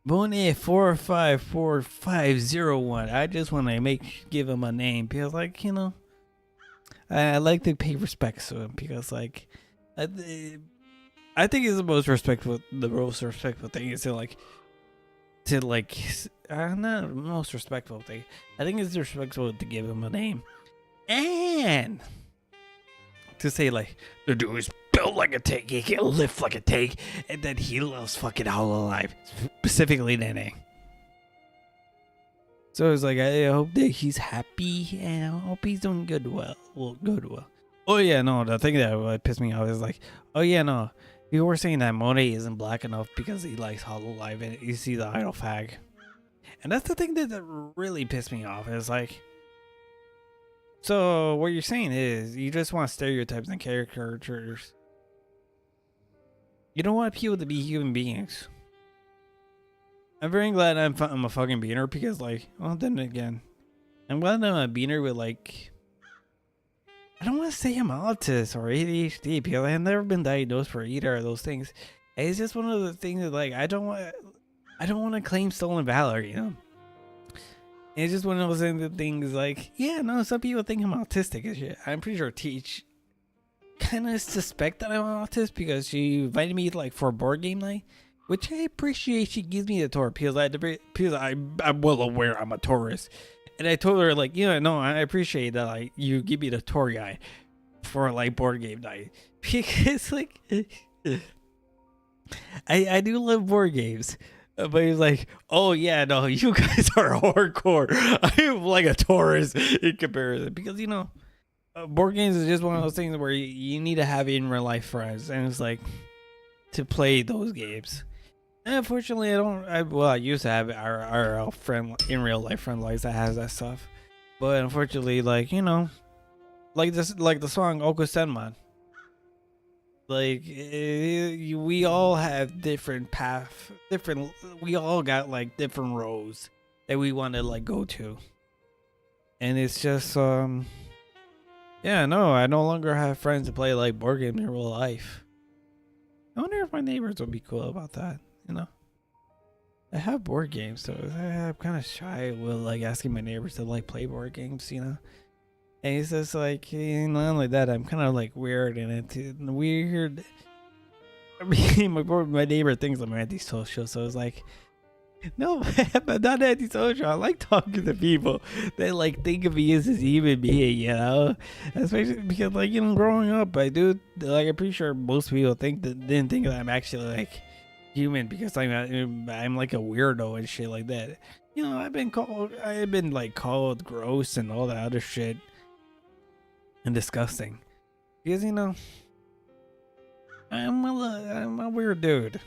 Mone 454501. I just want to give him a name because, like, you know, I like to pay respects to him because, like, I think it's the most respectful thing is not the most respectful thing. I think it's respectful to give him a name and to say like the dude is built like a tank, he can lift like a tank, and then he loves fucking Hololive, specifically Nene. So it's like I hope that he's happy and I hope he's doing good. Well. Oh yeah, no, the thing that pissed me off is like, oh yeah, no, you were saying that Monet isn't black enough because he likes Hololive and you see the idol fag, and that's the thing that really pissed me off. Is like, so what you're saying is you just want stereotypes and caricatures. You don't want people to be human beings. I'm very glad I'm a fucking beaner because, like, well, then again, I'm glad I'm a beaner with, like, I don't want to say I'm autistic or ADHD because I've never been diagnosed for either of those things. It's just one of the things that, like, I don't want to claim stolen valor, you know? It's just one of those things, like, yeah, no, some people think I'm autistic and shit. I'm pretty sure Teach kind of suspect that I'm an autist because she invited me like for a board game night, which I appreciate. She gives me the tour because I'm well aware I'm a tourist, and I told her like, you know, no, I appreciate that like you give me the tour guide for like board game night because like I do love board games. But he's like, oh yeah, no, you guys are hardcore. I am like a tourist in comparison because, you know, board games is just one of those things where you need to have in real life friends, and it's like to play those games. And unfortunately, I used to have our friend in real life friend likes that has that stuff, but unfortunately, like, you know, like this, like the song Okusenman. Like we all have different we all got like different roads that we want to like go to, and it's just yeah, no, I no longer have friends to play like board games in real life. I wonder if my neighbors would be cool about that, you know. I have board games, so I'm kind of shy with like asking my neighbors to like play board games, you know. And it's just like, not only that, I'm kind of like weird and into weird. I mean, my neighbor thinks I'm antisocial, so it's like, no, I'm not antisocial. I like talking to people that like think of me as a human being, you know. Especially because, like, you know, growing up, I'm pretty sure most people didn't think that I'm actually like human because I'm like a weirdo and shit like that. You know, I've been called gross and all that other shit. And disgusting because, you know, I'm a weird dude,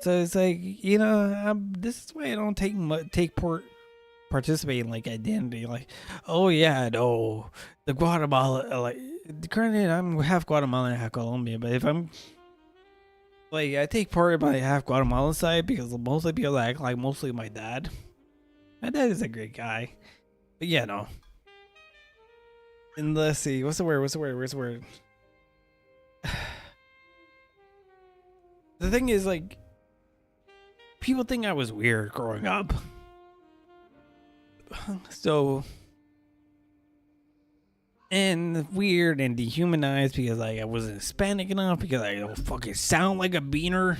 so it's like, you know, this is why I don't participate in like identity, like, oh yeah, no, the Guatemala, like, currently I'm half Guatemalan and half Colombian, but if I'm like, I take part in my half Guatemalan side because mostly people act like mostly my dad is a great guy, but yeah, no. And let's see, what's the word? The thing is, like, people think I was weird growing up. So, and weird and dehumanized because, like, I wasn't Hispanic enough because I don't fucking sound like a beaner.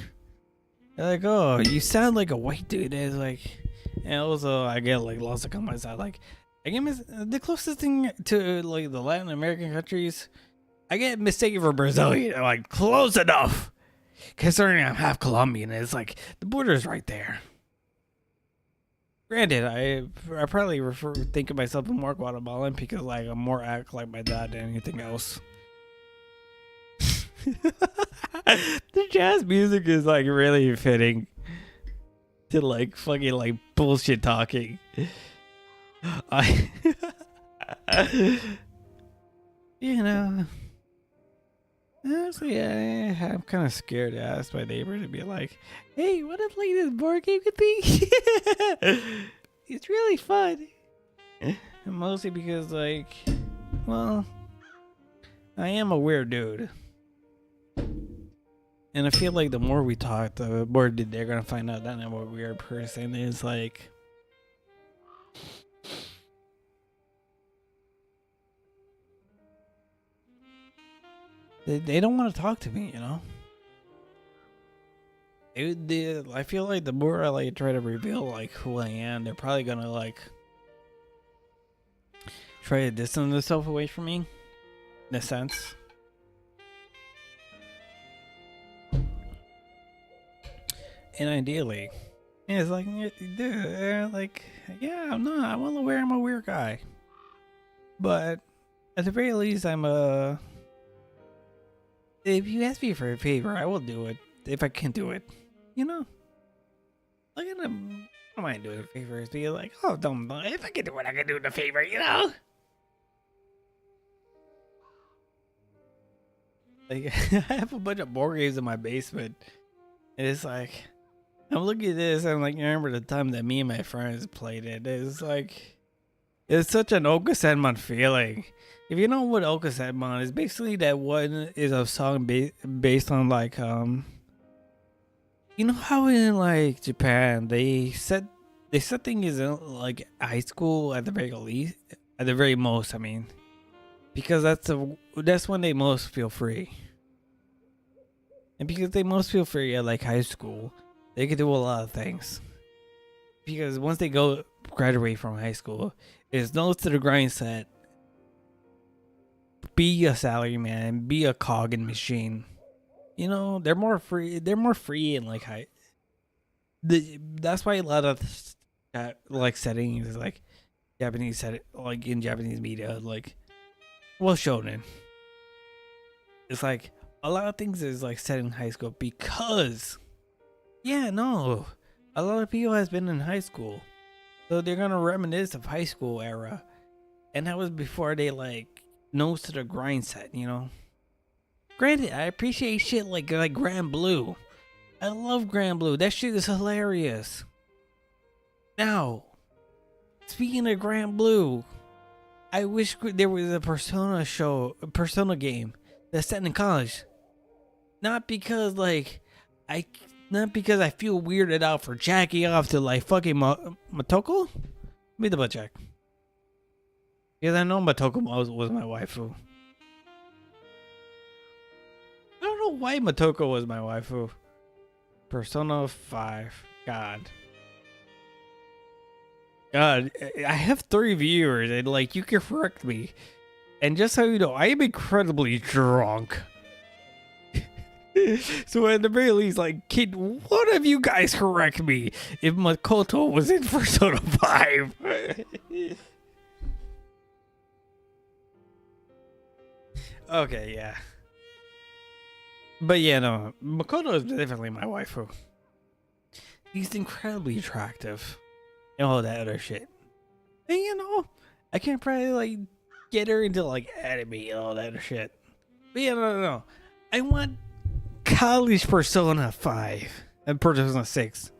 They're like, oh, you sound like a white dude. It's like, and also I get like lots of comments out like, I get the closest thing to like the Latin American countries, I get mistaken for Brazilian. I'm like, close enough. Considering I'm half Colombian, it's like the border's right there. Granted, I probably think of myself as more Guatemalan because like I'm more act like my dad than anything else. The jazz music is like really fitting to like fucking like bullshit talking. I, you know, honestly, I'm kind of scared to ask my neighbor to be like, "Hey, what if like this board game could be?" It's really fun, and mostly because like, well, I am a weird dude. And I feel like the more we talk, the more they're gonna find out that I'm a weird person. Is like, they don't want to talk to me, you know. I feel like the more I like try to reveal like who I am, they're probably gonna like try to distance themselves away from me, in a sense. And ideally, it's like, dude, like, yeah, I'm not. I'm well aware I'm a weird guy, but at the very least, I'm a. If you ask me for a favor, I will do it. If I can do it, you know. Like, I don't mind doing favors. Be like, oh, don't. If I can do it, I can do the favor, you know. Like, I have a bunch of board games in my basement, and it's like. I'm looking at this, I'm like, I remember the time that me and my friends played it. It's like, it's such an Okusenmon feeling. If you know what Okusenmon is, basically that one is a song based on like, you know how in like Japan they set things in like high school at the very least, at the very most. I mean, because that's when they most feel free, and because they most feel free at like high school. They could do a lot of things. Because once they graduate from high school, it's nose to the grind set. Be a salary man, be a cog in machine. You know, they're more free in like that's why a lot of like settings is like Japanese like in Japanese media, like shonen. It's like a lot of things is like set in high school because yeah, no. A lot of people has been in high school. So they're gonna reminisce of high school era. And that was before they like nose to the grind set, you know? Granted, I appreciate shit like Grand Blue. I love Grand Blue. That shit is hilarious. Now, speaking of Grand Blue, I wish there was a Persona game that's set in college. Not because Not because I feel weirded out for jacking off to like fucking Motoko? Let me double check. Because I know Motoko was my waifu. I don't know why Motoko was my waifu. Persona 5. God, I have 3 viewers and like you can correct me. And just so you know, I am incredibly drunk. So at the very least, like, kid, one of you guys correct me if Makoto was in Persona 5. Okay, yeah. But yeah, no, Makoto is definitely my waifu. He's incredibly attractive and all that other shit. And you know, I can probably like get her into like anime and all that other shit. But yeah, no. I want college Persona 5 and Persona 6.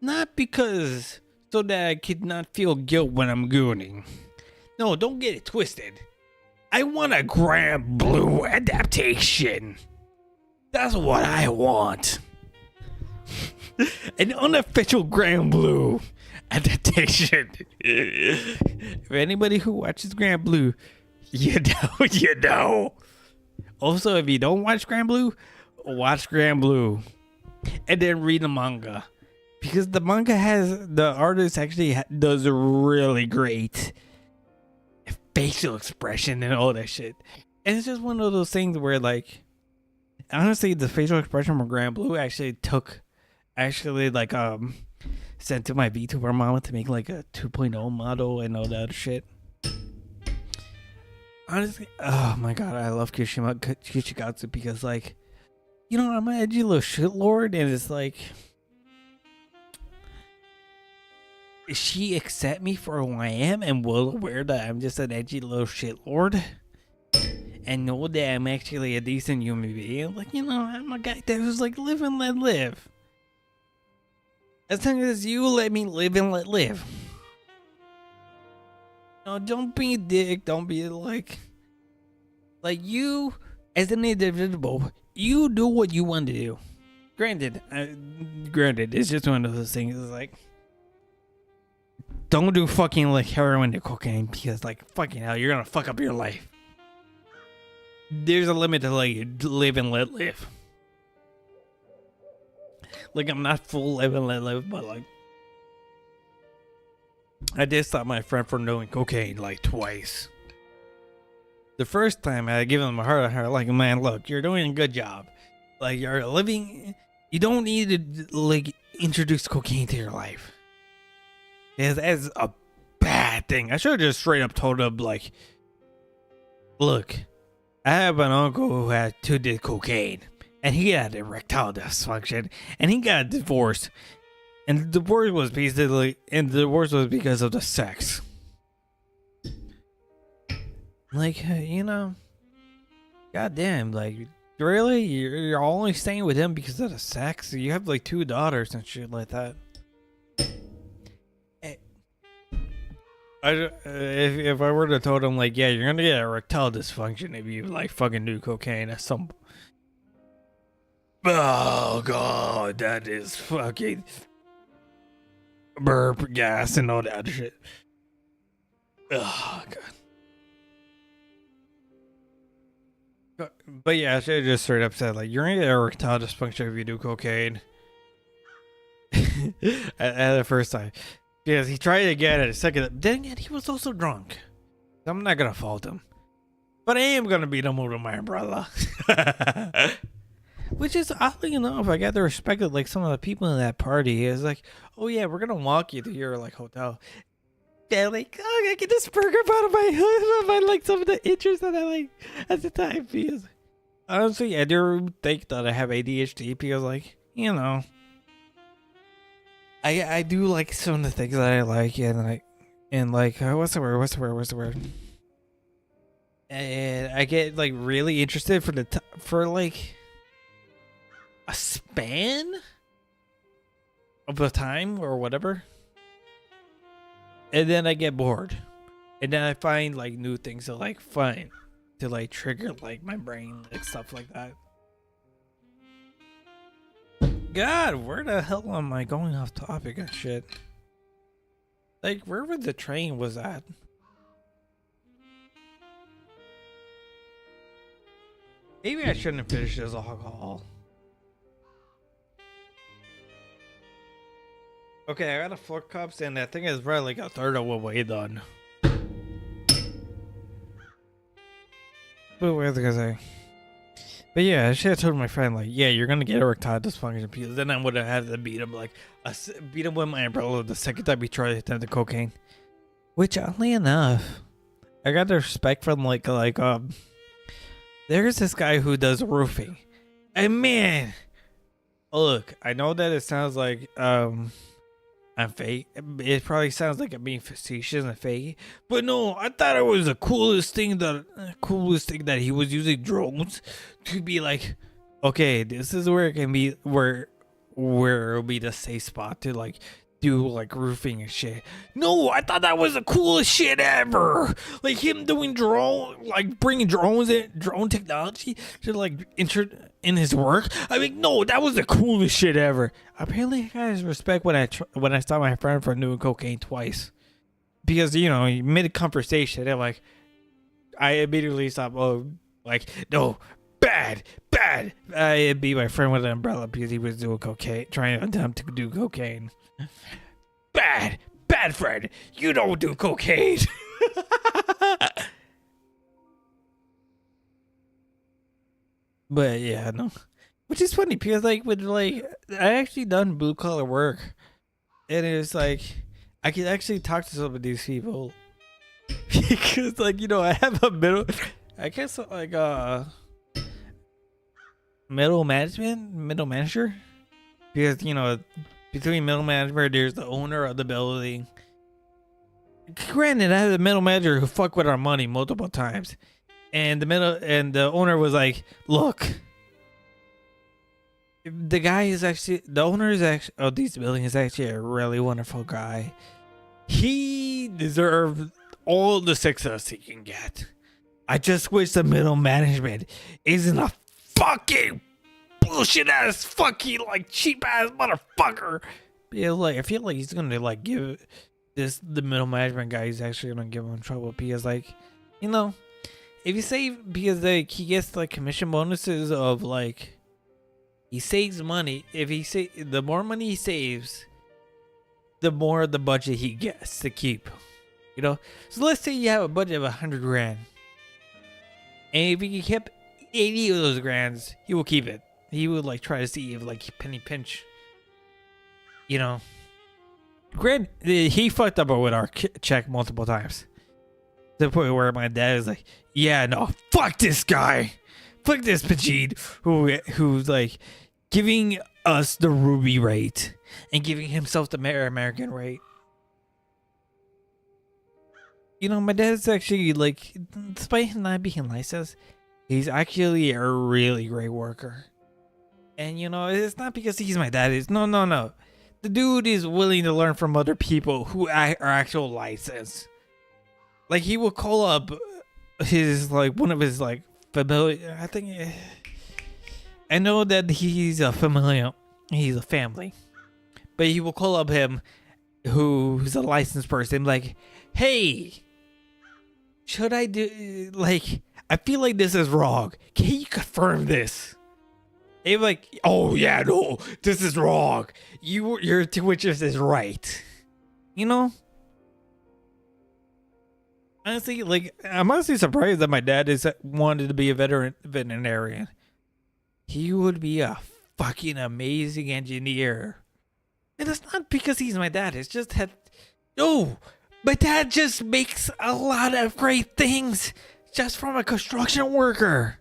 Not because so that I could not feel guilt when I'm gooning. No, don't get it twisted. I want a Grand Blue adaptation. That's what I want. An unofficial Grand Blue adaptation. If anybody who watches Grand Blue, you know. Also, if you don't watch Grand Blue, watch Grand Blue. And then read the manga. Because the manga the artist actually does really great facial expression and all that shit. And it's just one of those things where, like, honestly, the facial expression from Grand Blue sent to my VTuber mama to make like a 2.0 model and all that other shit. Honestly, oh my god, I love Kishigatsu because, like, you know, I'm an edgy little shitlord, and it's like, she accept me for who I am and well aware that I'm just an edgy little shitlord and know that I'm actually a decent human being. Like, you know, I'm a guy that was like, live and let live. As long as you let me live and let live. No, don't be a dick. Don't be like you as an individual. You do what you want to do. Granted, it's just one of those things. It's like, don't do fucking like heroin or cocaine because like fucking hell, you're gonna fuck up your life. There's a limit to like live and let live. Like, I'm not full live and let live, but like, I did stop my friend from doing cocaine like twice. The first time I give him a heart, like, man, look, you're doing a good job. Like, you're living. You don't need to like introduce cocaine to your life. That's a bad thing. I should have just straight up told him, like, look, I have an uncle who did cocaine, and he had erectile dysfunction, and he got divorced. And the divorce was because of the sex. Like, you know, goddamn, like, really? You're only staying with him because of the sex? You have like 2 daughters and shit like that. If I were to told him, like, yeah, you're gonna get erectile dysfunction if you like fucking do cocaine at some. Oh god, that is fucking burp gas and all that shit. Oh god. But yeah, I should have just straight up said, like, you're gonna get erectile dysfunction if you do cocaine. at the first time. Because he tried it again at a second. Then again, he was also drunk. I'm not gonna fault him. But I am gonna beat him with my umbrella. Which is, oddly enough, I got the respect of like some of the people in that party. It's like, oh yeah, we're gonna walk you to your like hotel. They're like, oh, I get this burger out of my hood. I like some of the interests that I like at the time. Because honestly, I do think that I have ADHD because, like, you know, I do like some of the things that I like, and like what's the word? And I get like really interested for like a span of a time or whatever, and then I get bored, and then I find like new things to like find to like trigger like my brain and stuff like that. God, where the hell am I going off topic and shit? Like, wherever the train was at. Maybe I shouldn't finish this alcohol. Okay, I got a 4 cups, and I think it's probably like a third of what we done. But what was I gonna say? But yeah, I should have told my friend, like, yeah, you're gonna get erectile dysfunction because then I would have had to beat him, like, beat him with my umbrella the second time he tried to the cocaine. Which, oddly enough, I got the respect from, there's this guy who does roofing. And man, look, I know that it sounds like, I'm fake. It probably sounds like I'm being facetious and fake, but no, I thought it was the coolest thing that he was using drones to be like, okay, this is where it can be where it'll be the safe spot to like do like roofing and shit. No, I thought that was the coolest shit ever. Like him doing bringing drone technology to like in his work. I mean, no, that was the coolest shit ever. Apparently, I got his respect when I saw my friend for doing cocaine twice, because you know, mid conversation, and like I immediately stopped. Oh, like no, bad. I beat my friend with an umbrella because he was doing cocaine, trying to attempt to do cocaine. Bad friend. You don't do cocaine. But yeah, no. Which is funny because like with like I actually done blue collar work, and it's like I can actually talk to some of these people because like, you know, I have a middle manager, because, you know, between middle management, there's the owner of the building. Granted, I had a middle manager who fucked with our money multiple times, and the owner was like, "Look, the owner is actually of these buildings is actually a really wonderful guy. He deserves all the success he can get. I just wish the middle management isn't a fucking bullshit ass fucking like cheap ass motherfucker." Yeah, like I feel like he's gonna like give the middle management guy is actually gonna give him trouble because like, you know, if you save because like he gets like commission bonuses of like he saves money. If the more money he saves, the more the budget he gets to keep. You know? So let's say you have a budget of 100 grand. And if he kept 80 of those grands, he will keep it. He would like try to see if like penny pinch. You know? He fucked up with our check multiple times. To the point where my dad is like, yeah, no, fuck this guy. Fuck this Pajid who's like giving us the ruby rate and giving himself the American rate. You know, my dad's actually like, despite him not being licensed, he's actually a really great worker. And you know, it's not because he's my dad. It's no. The dude is willing to learn from other people who are actual licensed. Like he will call up his like one of his like familiar. I know that he's a familiar. He's a family, but he will call up him who's a licensed person. Like, hey, should I do like? I feel like this is wrong. Can you confirm this? They're like, oh yeah, no, this is wrong. Your Twitchers is right. You know? Honestly, like, I'm honestly surprised that my dad wanted to be a veterinarian. He would be a fucking amazing engineer. And it's not because he's my dad. It's just that, no, my dad just makes a lot of great things just from a construction worker.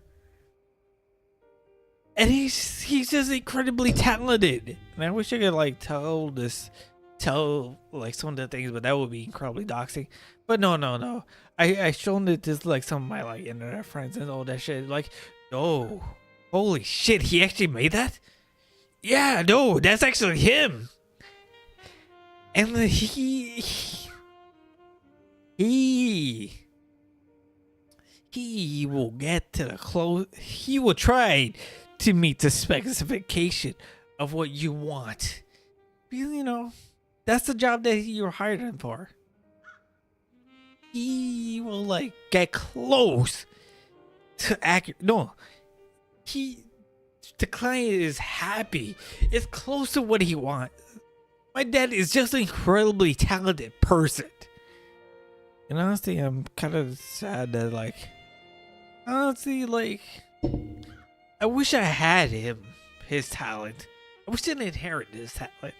And he's just incredibly talented. And I wish I could like tell like some of the things, but that would be incredibly doxing. But no. I shown it to like some of my like internet friends and all that shit. Like, no, holy shit, he actually made that? Yeah, no, that's actually him. And he will get to the close. He will try to meet the specification of what you want. Because, you know, that's the job that you're hired him for. He will like get close to accurate. No, the client is happy. It's close to what he wants. My dad is just an incredibly talented person. And honestly, I'm kind of sad that like, honestly, like, I wish I had his talent. I wish I didn't inherit his talent.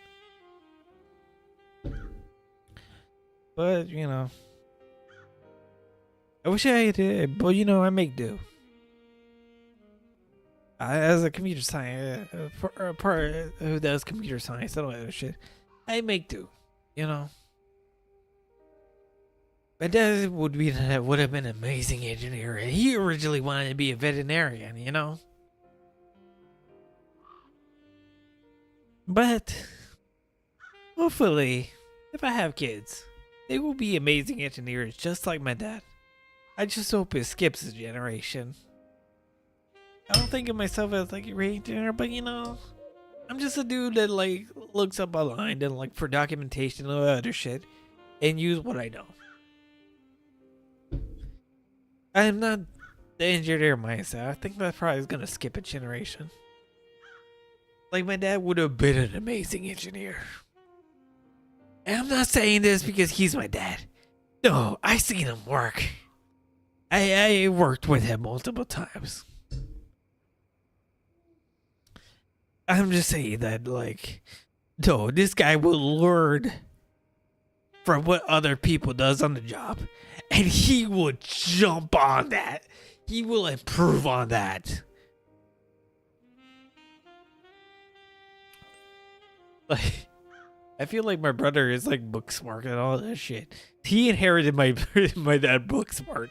But, you know, I wish I did, but you know, I make do. As a computer science, part who does computer science, I don't know shit. I make do, you know. My dad would have been an amazing engineer. He originally wanted to be a veterinarian, you know. But hopefully, if I have kids, they will be amazing engineers just like my dad. I just hope it skips a generation. I don't think of myself as like a great engineer, but you know, I'm just a dude that like looks up online and like for documentation and other shit and use what I know. I'm not the engineer mindset. I think that probably is gonna skip a generation. Like my dad would have been an amazing engineer. And I'm not saying this because he's my dad. No, I seen him work. I worked with him multiple times. I'm just saying that, like, no, this guy will learn from what other people does on the job, and he will jump on that. He will improve on that. I feel like my brother is like book smart and all that shit. He inherited my my dad book smart.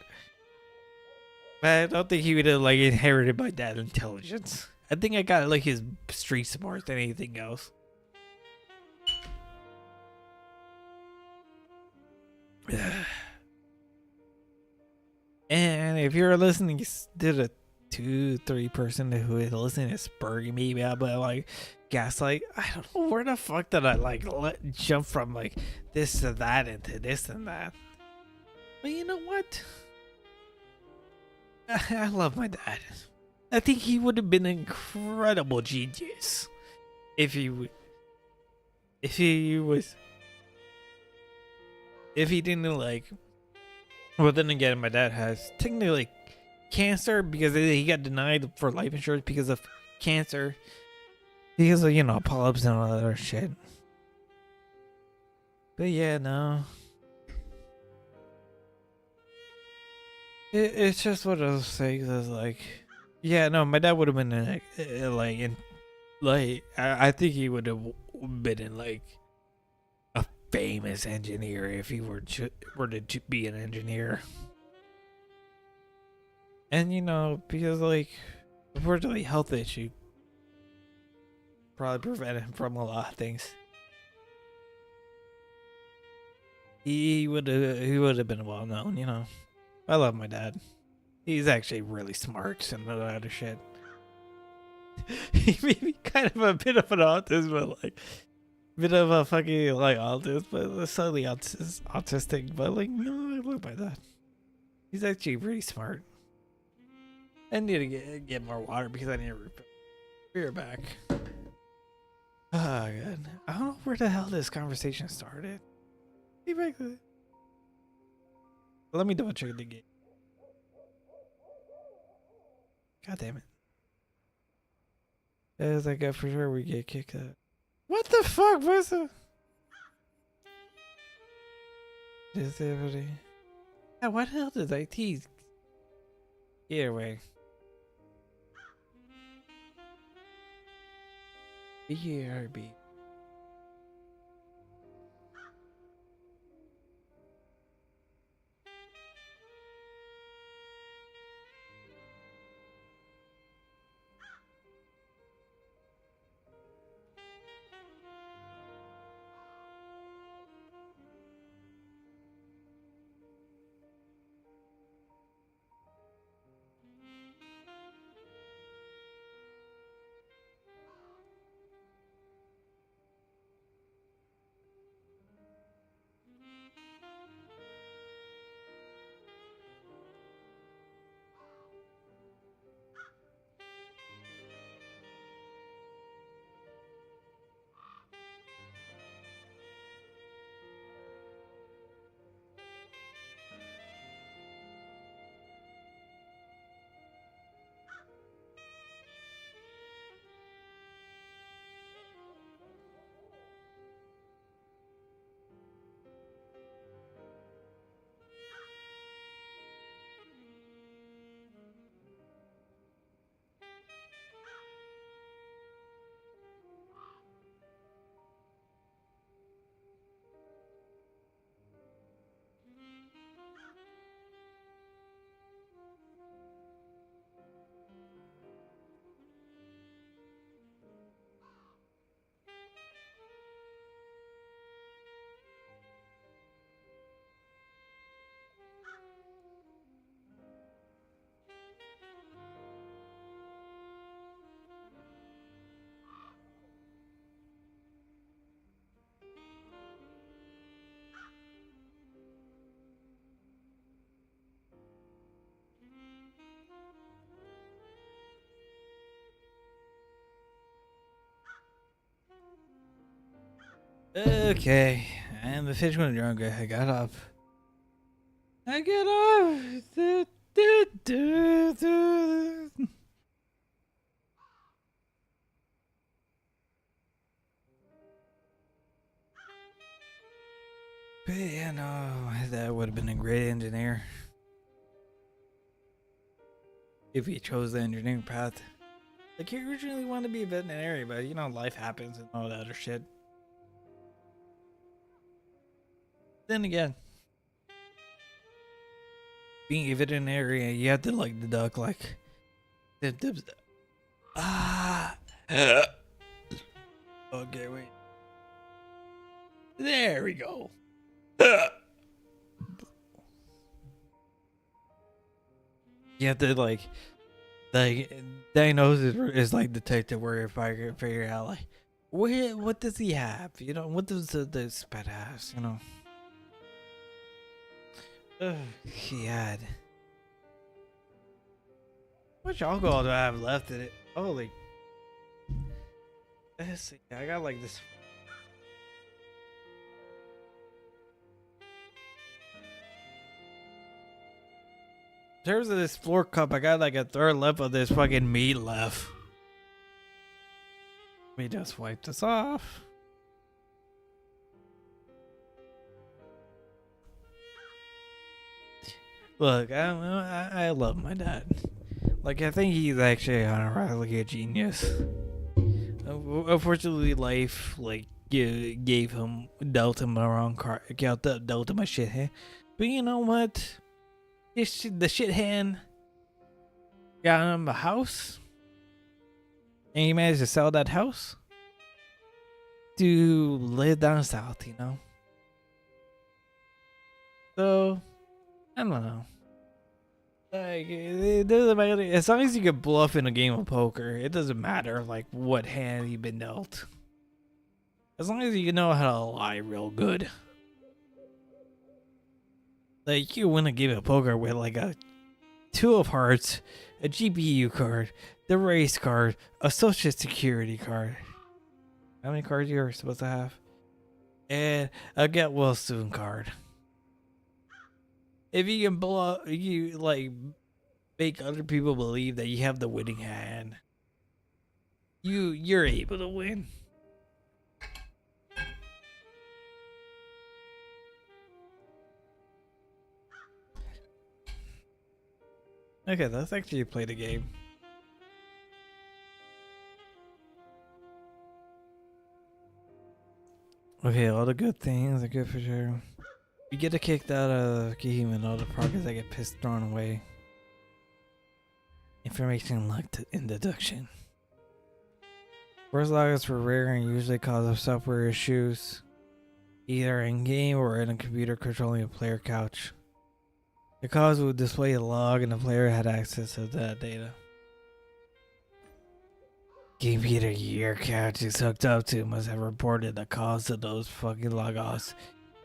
But I don't think he would have like inherited my dad's intelligence. I think I got like his street smart than anything else. And if you're listening to the 2-3 person who is listening to spurring me about like gaslight, I don't know where the fuck did I like jump from like this to that into this and that. But you know what? I love my dad. I think he would have been an incredible genius if he didn't like. Well, then again, my dad has technically like cancer because he got denied for life insurance because of cancer, because of, you know, polyps and all that other shit. But yeah, no, it's just one of those things. Is like, yeah, no, my dad would have been I think he would have been in like a famous engineer if he were to be an engineer. And you know, because like unfortunately health issue probably prevented him from a lot of things. He would have been well known, you know. I love my dad. He's actually really smart and all that other shit. He may be kind of a bit of an autist, but like bit of a fucking like autist, but slightly autistic. But like, no, I love my dad. He's actually pretty smart. I need to get more water because I need to be right back. Oh god, I don't know where the hell this conversation started. Be back. Let me double check the game. God damn it. As like for sure we get kicked out. What the fuck was it? Is everybody? Yeah, what the hell does IT? Either way. BRB. Okay, and the fish went drunk. I got up. I get off. But yeah, no, that would have been a great engineer if he chose the engineering path. Like he originally wanted to be a veterinarian, but you know, life happens and all that other shit. Then again, being a veterinarian, you have to like deduct like ah. Okay, wait. There we go. You have to like diagnose it is like detective where if I can figure out like what does he have? You know, what does this pet has, you know? God. How much alcohol do I have left in it? Holy. Let's see. I got like this. In terms of this floor cup, I got like a third left of this fucking meat left. Let me just wipe this off. Look, I love my dad. Like, I think he's actually unironically a genius. Unfortunately, life like dealt him the wrong card, dealt him a shit hand. But you know what? The shit hand got him a house, and he managed to sell that house to live down south. You know. So I don't know. Like, it doesn't matter. As long as you can bluff in a game of poker, it doesn't matter like what hand you've been dealt. As long as you know how to lie real good. Like, you win a game of poker with like a 2 of hearts, a GPU card, the race card, a social security card. How many cards you're supposed to have? And a get well soon card. If you can you like make other people believe that you have the winning hand, you're able to win. Okay, let's actually play the game. Okay, all the good things are good for sure. You get kicked out of the game and all the progress that get pissed thrown away. Information locked in deduction. First logins were rare and usually cause software issues, either in game or in a computer controlling a player couch. The cause would display a log and the player had access to that data. Computer your couch is hooked up to must have reported the cause of those fucking log-offs.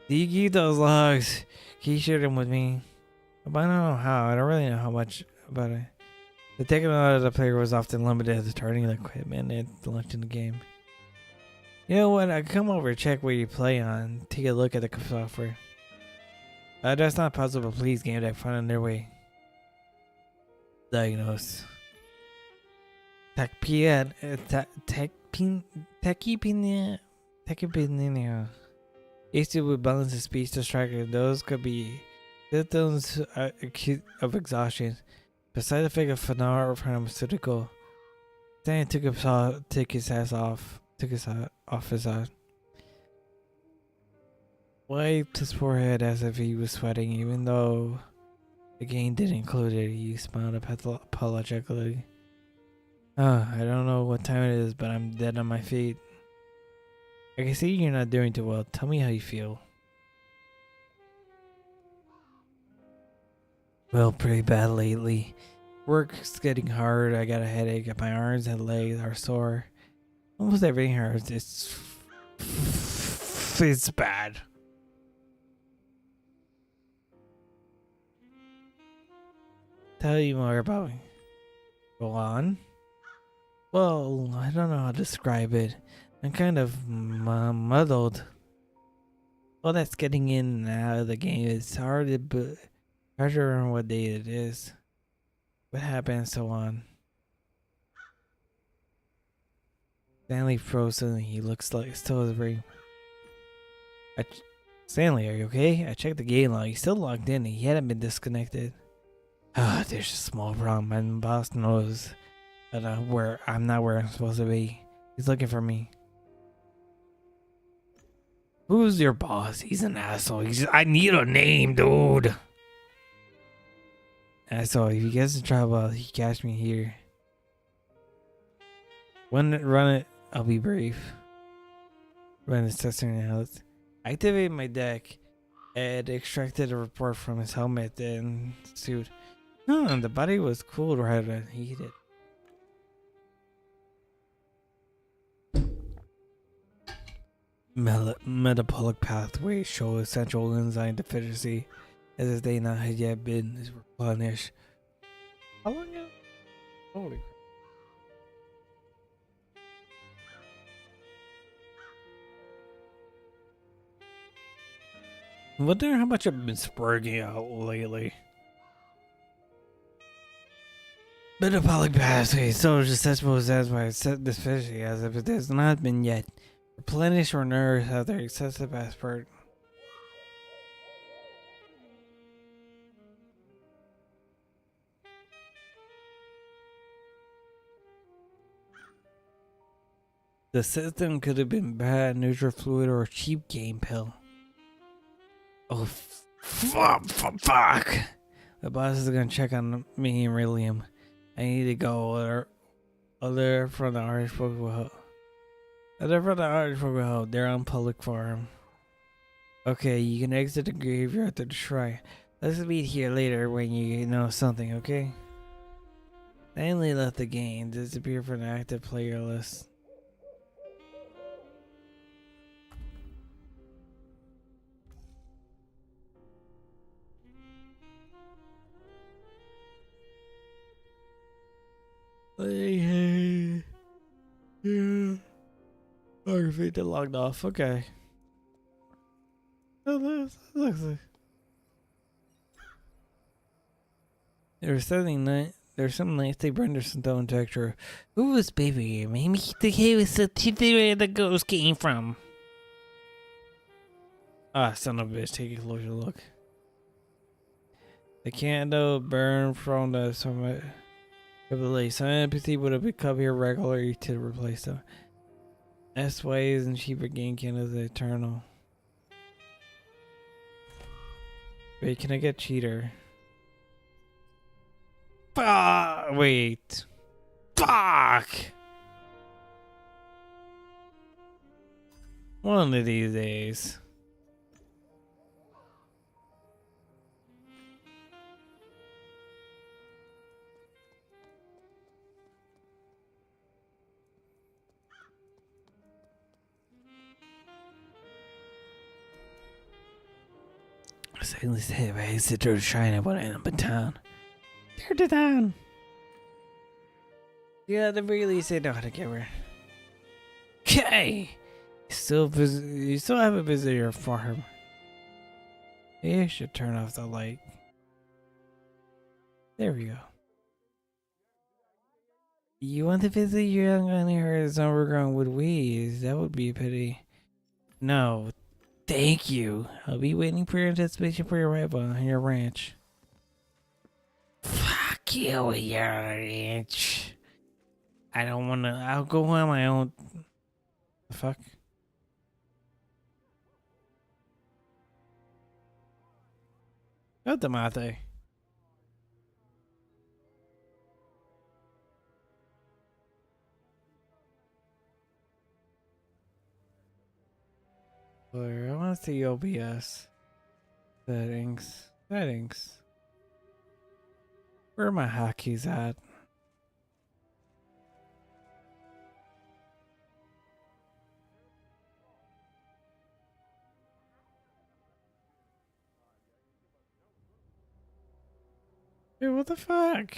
Do you keep those logs? Can you share them with me? But I don't know how. I don't really know how much about it. The taking out of the player was often limited to turning the equipment and launching the game. You know what? I come over and check where you play on. Take a look at the software. That's not possible. Please, GameDec, find another way. Diagnose. Tachypnea. Issue with balance of speech distraction. Those could be symptoms of exhaustion. The side effect of pharmaceutical. Then took his ass off. Took his off his ass. Wiped his forehead as if he was sweating, even though the game didn't include it. He smiled apologetically. I don't know what time it is, but I'm dead on my feet. I can see you're not doing too well. Tell me how you feel. Well, pretty bad lately. Work's getting hard. I got a headache. My arms and legs are sore. Almost everything hurts. It's bad. Tell you more about me. Go on. Well, I don't know how to describe it. I'm kind of muddled. Well, that's getting in and out of the game. It's hard to remember what day it is. What happened and so on. Stanley froze suddenly. He looks like still is very... Stanley, are you okay? I checked the game log. He's still logged in. He hadn't been disconnected. There's a small problem. My boss knows that I'm not where I'm supposed to be. He's looking for me. Who's your boss? He's an asshole. I need a name, dude. Asshole, if he gets in trouble, he catch me here. Run it, I'll be brief. Run his testing and health. Activate my deck. Ed extracted a report from his helmet and suit. The body was cooled rather than heated. Metabolic pathways show essential enzyme deficiency as if they not had yet been replenished. How long ago? Holy crap. I wonder how much I've been spurging out lately. Metabolic pathway, so accessible as by set deficiency as if it has not been yet replenished or nourished after excessive aspirate. The system could have been bad, neutral fluid, or a cheap game pill. Oh, fuck! The boss is gonna check on me and Rillium. I need to go. Other from the Irish folk will help. They're on public farm. Okay, you can exit the graveyard after the shrine. Let's meet here later when you know something, okay? Stanley left the game, disappeared from the active player list. Hey. Yeah. Artifact logged off. Okay. Looks like there's something nice they render some tone texture. Who was baby? Maybe he was where the ghost came from. Ah, son of a bitch, take a closer look. The candle burned from the summit. Some NPC would have come here regularly to replace them. That's why isn't cheaper game candles eternal. Wait, can I get cheater? Wait. Fuck! One of these days. Suddenly said I used to go to China when I am in town. They're to town. Yeah, the really said no to get her. Okay. You still haven't visited your farm. Maybe I should turn off the light. There we go. You want to visit your young on here as overgrown with weeds? That would be a pity. No. Thank you. I'll be waiting for your anticipation for your arrival on your ranch. Fuck you, your ranch. I don't wanna. I'll go on my own. The fuck? Go to Mate. I want to see OBS. Settings. Where are my hotkeys at? Dude, what the fuck?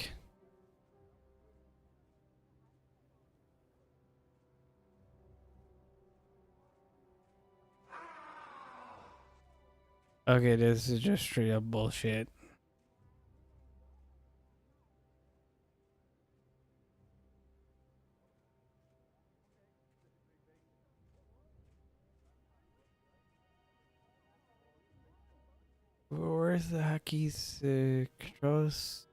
Okay, this is just straight up bullshit. Where's the hotkeys? Controls?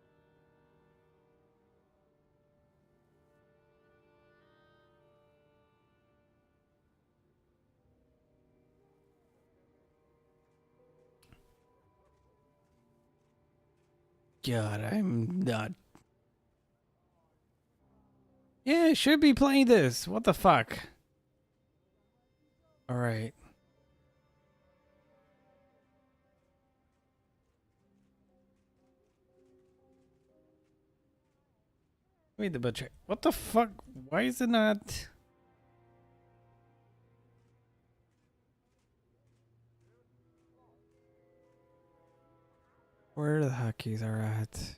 God, I'm not. Yeah, I should be playing this. What the fuck? Alright. Wait the butcher. What the fuck? Why is it not? Where the hotkeys are at?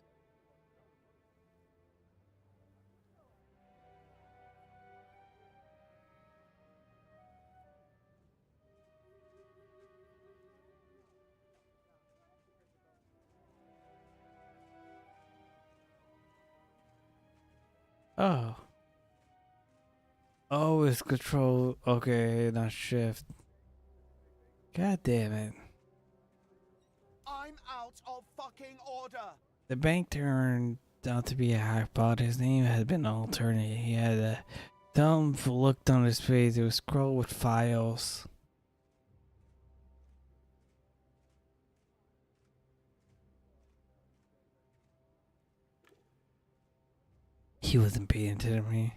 Oh. Oh, it's control. Okay, not shift. God damn it. I'm out of fucking order. The bank turned out to be a hackbot. His name had been altered. He had a thumb looked on his face. It was scrolled with files. He wasn't paying attention to me.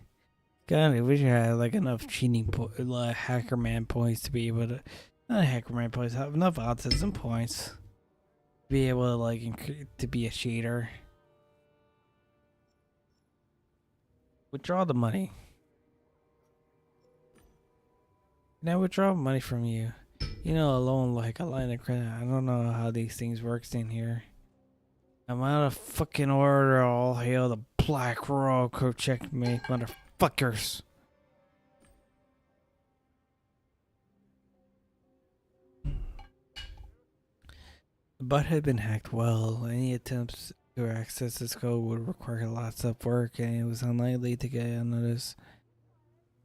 God, I wish I had like enough cheating like hacker man points to be able to, not hacker man points, have enough autism points to be able to like to be a cheater. Withdraw the money. Can I withdraw money from you? You know, alone like a line of credit. I don't know how these things works in here. I'm out of fucking order. All hail the Black Rock. Checkmate, motherfuckers. The bot had been hacked well. Any attempts to access this code would require lots of work, and it was unlikely to get unnoticed.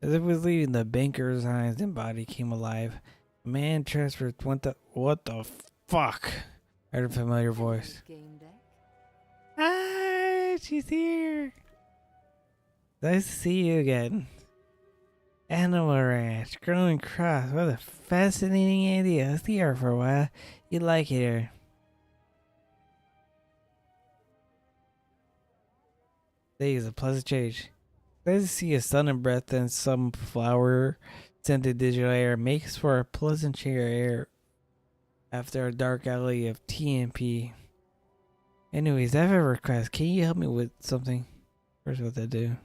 As it was leaving, the banker's eyes and body came alive. A man transferred. What the fuck? I heard a familiar voice. GameDec? Hi, she's here. Nice to see you again. Animal Ranch, growing cross. What a fascinating idea. Let's be here for a while. You like it here. Today is a pleasant change. Glad to see a sun and breath and some flower scented digital air makes for a pleasant chair air after a dark alley of TMP. Anyways, I have a request. Can you help me with something? First, what to do.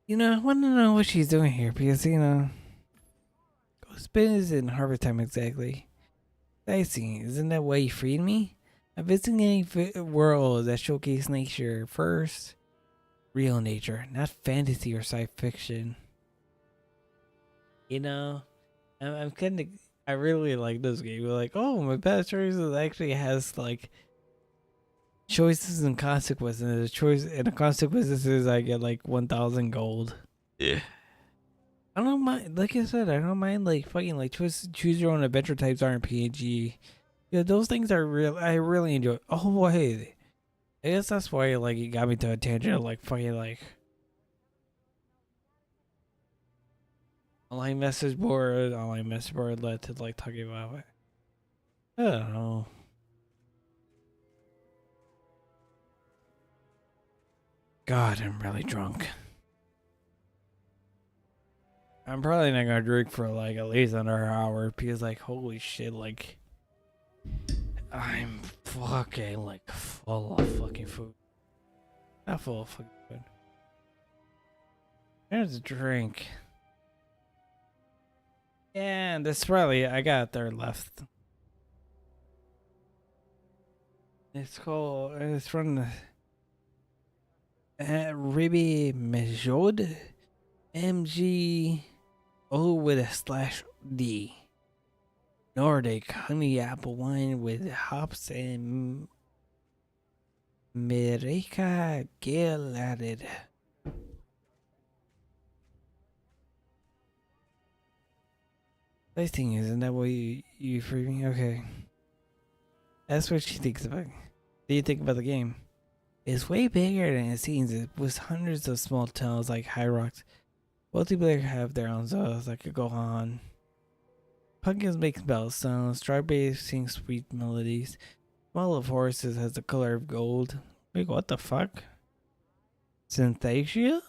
You know, I want to know what she's doing here because, you know, Ghost business in harvest time exactly. I see. Isn't that why you freed me? I'm visiting worlds that showcase nature first. Real nature, not fantasy or sci fiction. You know, I'm kind of. I really like this game. We're like, oh, my past choices actually has like choices and consequences. And the consequences is I get like 1,000 gold. Yeah. I don't mind. Like I said, I don't mind like fucking like choose your own adventure types RPG. Yeah, those things are real. I really enjoy. Oh wait, I guess that's why like it got me to a tangent of like fucking like online message board led to like talking about it. I don't know. God, I'm really drunk. I'm probably not gonna drink for like at least under an hour because like holy shit, like I'm fucking like full of fucking food. Not full of fucking food. There's a drink. Yeah, that's probably I got a third left. It's called. It's from the Ribby Mejod MG O with a /D. Nordic honey apple wine with hops and Merica Gale added. Nice thing isn't that what you free me? Okay. That's what she thinks about. What do you think about the game? It's way bigger than it seems. It was hundreds of small towns like High Rocks. Multiplayer have their own zones that could go on. Pumpkins make bell sounds. Strawberries sing sweet melodies. Smell of horses has the color of gold. Wait, what the fuck? Synthesia?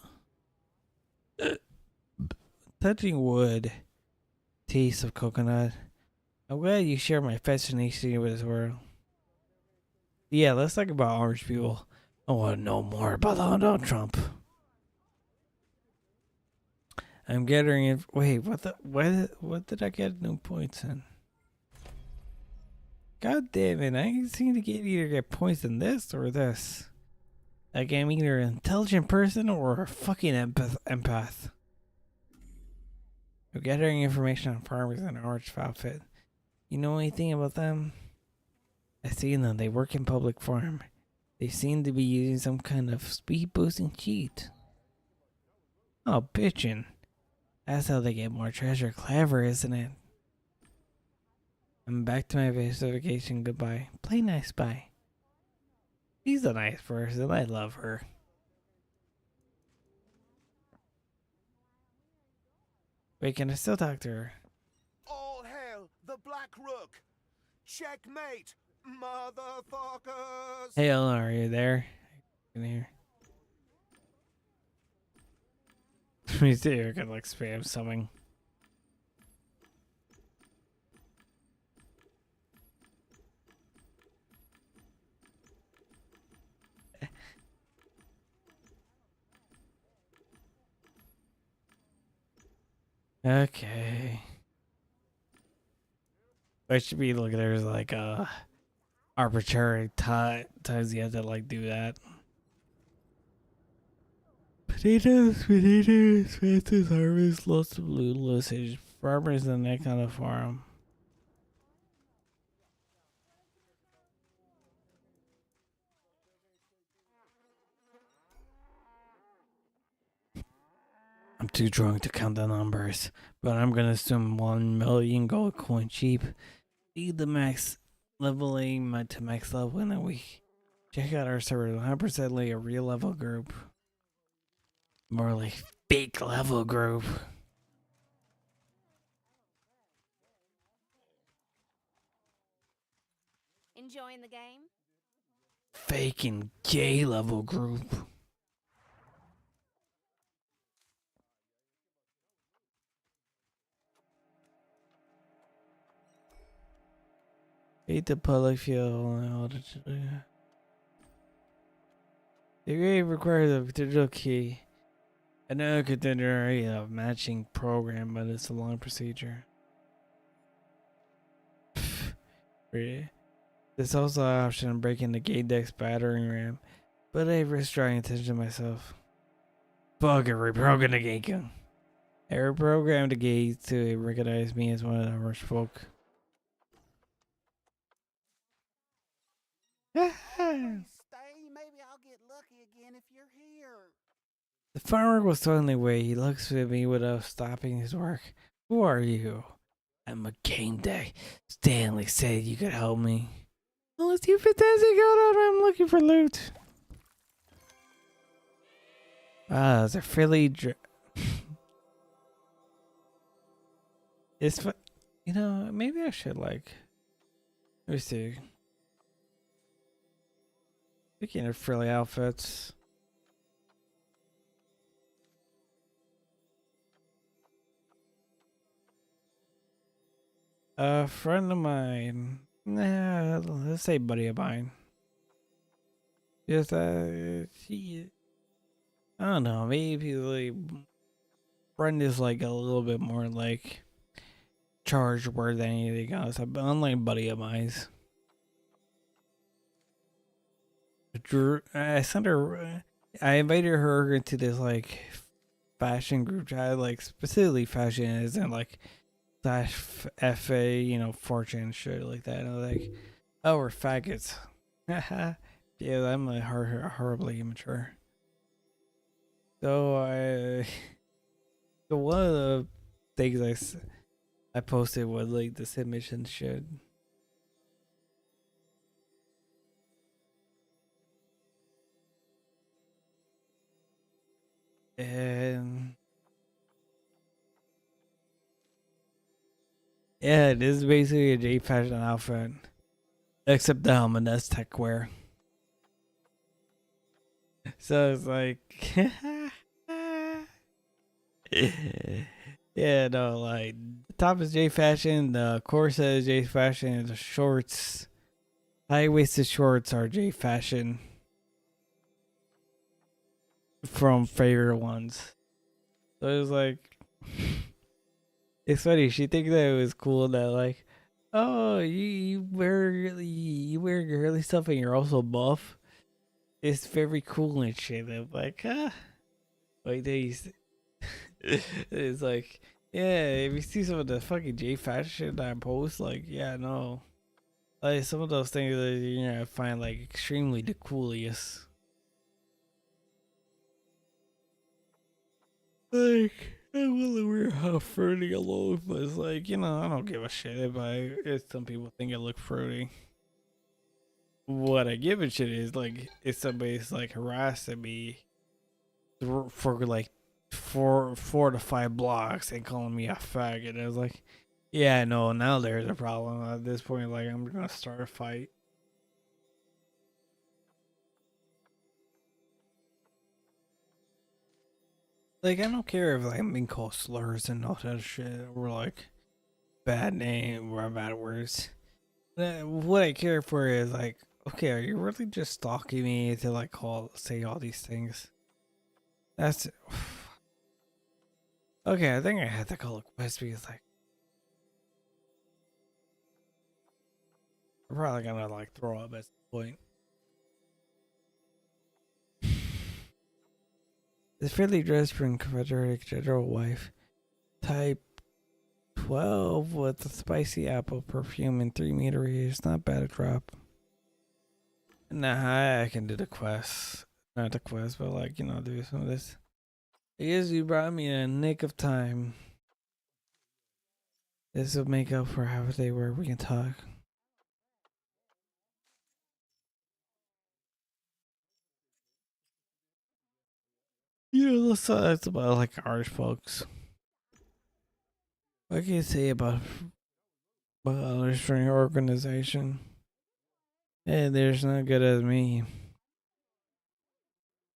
Touching wood. Taste of coconut. I'm glad you share my fascination with this world. Yeah, let's talk about orange people. I want to know more about Donald Trump. I'm gathering in. Wait, what did I get no points in? God damn it, I seem to either get points in this or this. Like I'm either an intelligent person or a fucking empath. I'm gathering information on farmers in an orange outfit. You know anything about them? I see them. They work in public farm. They seem to be using some kind of speed boosting cheat. Oh, bitchin'. That's how they get more treasure. Clever, isn't it? I'm back to my investigation. Goodbye. Play nice, bye. She's a nice person. I love her. Wait, can I still talk to her? All hail the Black Rook. Checkmate, motherfuckers. Hey, Ellen, are you there? In here. Let me see if I can like spam something. Okay. I should be looking there's like arbitrary times you have to like do that. Potatoes, fancies, harvest, lots of blue usage. Farmers in that kind of farm. I'm too drunk to count the numbers, but I'm gonna assume 1 million gold coin cheap. Lead the max leveling to max level in a week. Check out our server, 100% like a real level group. More like fake level group. Enjoying the game? Fake and gay level group. Hate the public feel. The game requires a digital key. I know it could generate a matching program, but it's a long procedure. There's also an option of breaking the GameDec's battering RAM, but I risk drawing attention to myself. Fuck it, reprogram the game. I reprogrammed the gate to recognize me as one of the harsh folk. Please stay. Maybe I'll get lucky again if you're here. The farmer was suddenly away. He looks at me without stopping his work. Who are you? I'm a GameDec. Stanley said you could help me. Well, it's you fantastic. Hold on, I'm looking for loot. Ah, it's a fairly it's you know, maybe I should like let me see. Speaking of frilly outfits. A friend of mine. Nah, let's say buddy of mine. Just he, I don't know, maybe like friend is like a little bit more like charged word than anything else. Unlike buddy of mine's. I sent her. I invited her into this like fashion group chat, like specifically fashion isn't like slash FA, you know, fortune shit like that. And I was like, oh, we're faggots. Haha. Yeah, I'm like horribly immature. So so one of the things I posted was like this image and shit. And Yeah, this is basically a J fashion outfit. Except the helmet, that's tech wear. So it's like yeah, no, like the top is J fashion, the corset is J fashion, and the shorts, high waisted shorts are J fashion from favorite ones. So it was like it's funny, she think that it was cool that like, oh, you wear girly stuff and you're also buff. It's very cool and shit. I'm like, like it's like, yeah, if you see some of the fucking J fashion shit that I post, like, yeah, no. Like some of those things that you're gonna find like extremely the coolest. Like, I will wear half fruity alone, but it's like, you know, I don't give a shit if some people think I look fruity. What I give a shit is like if somebody's like harassing me for like 4 to 5 blocks and calling me a faggot. I was like, yeah, no, now there's a problem. At this point, like I'm gonna start a fight. Like I don't care if like, I'm being called slurs and all that shit or like bad name or bad words. What I care for is like, okay, are you really just stalking me to like say all these things? That's okay. I think I had to call it quest because like I'm probably gonna like throw up at this point. The fairly dressed for Confederate general wife, type 12 with a spicy apple perfume and 3 meter radius. Not bad a drop. Nah, I can do the quest. Not the quest, but like, you know, do some of this. I guess you brought me in a nick of time. This will make up for half a day where we can talk. You know, that's about like Irish folks. What can you say about a string organization? Hey, there's not good as me.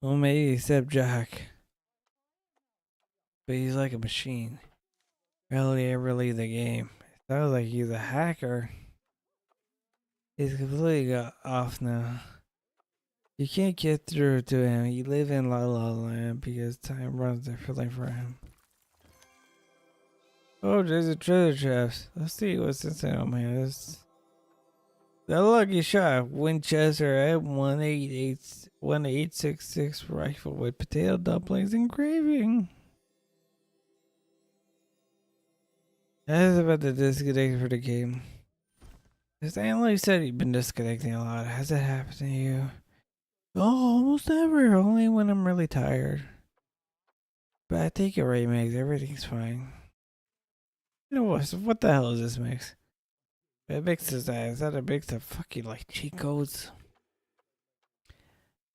Well, maybe except Jack. But he's like a machine. Rarely ever leave the game. It sounds like he's a hacker. He's completely got off now. You can't get through to him. You live in La La Land because time runs differently for him. Oh, there's a treasure chest. Let's see what's inside on my list. The lucky shot, Winchester M1866 rifle with potato dumplings engraving. That's about the disconnect for the game. This analyst said you've been disconnecting a lot. Has it happened to you? Oh, almost never. Only when I'm really tired. But I take it right, Megs. Everything's fine. You know what the hell is this mix? What mix is that? Is that a mix of fucking like cheat codes?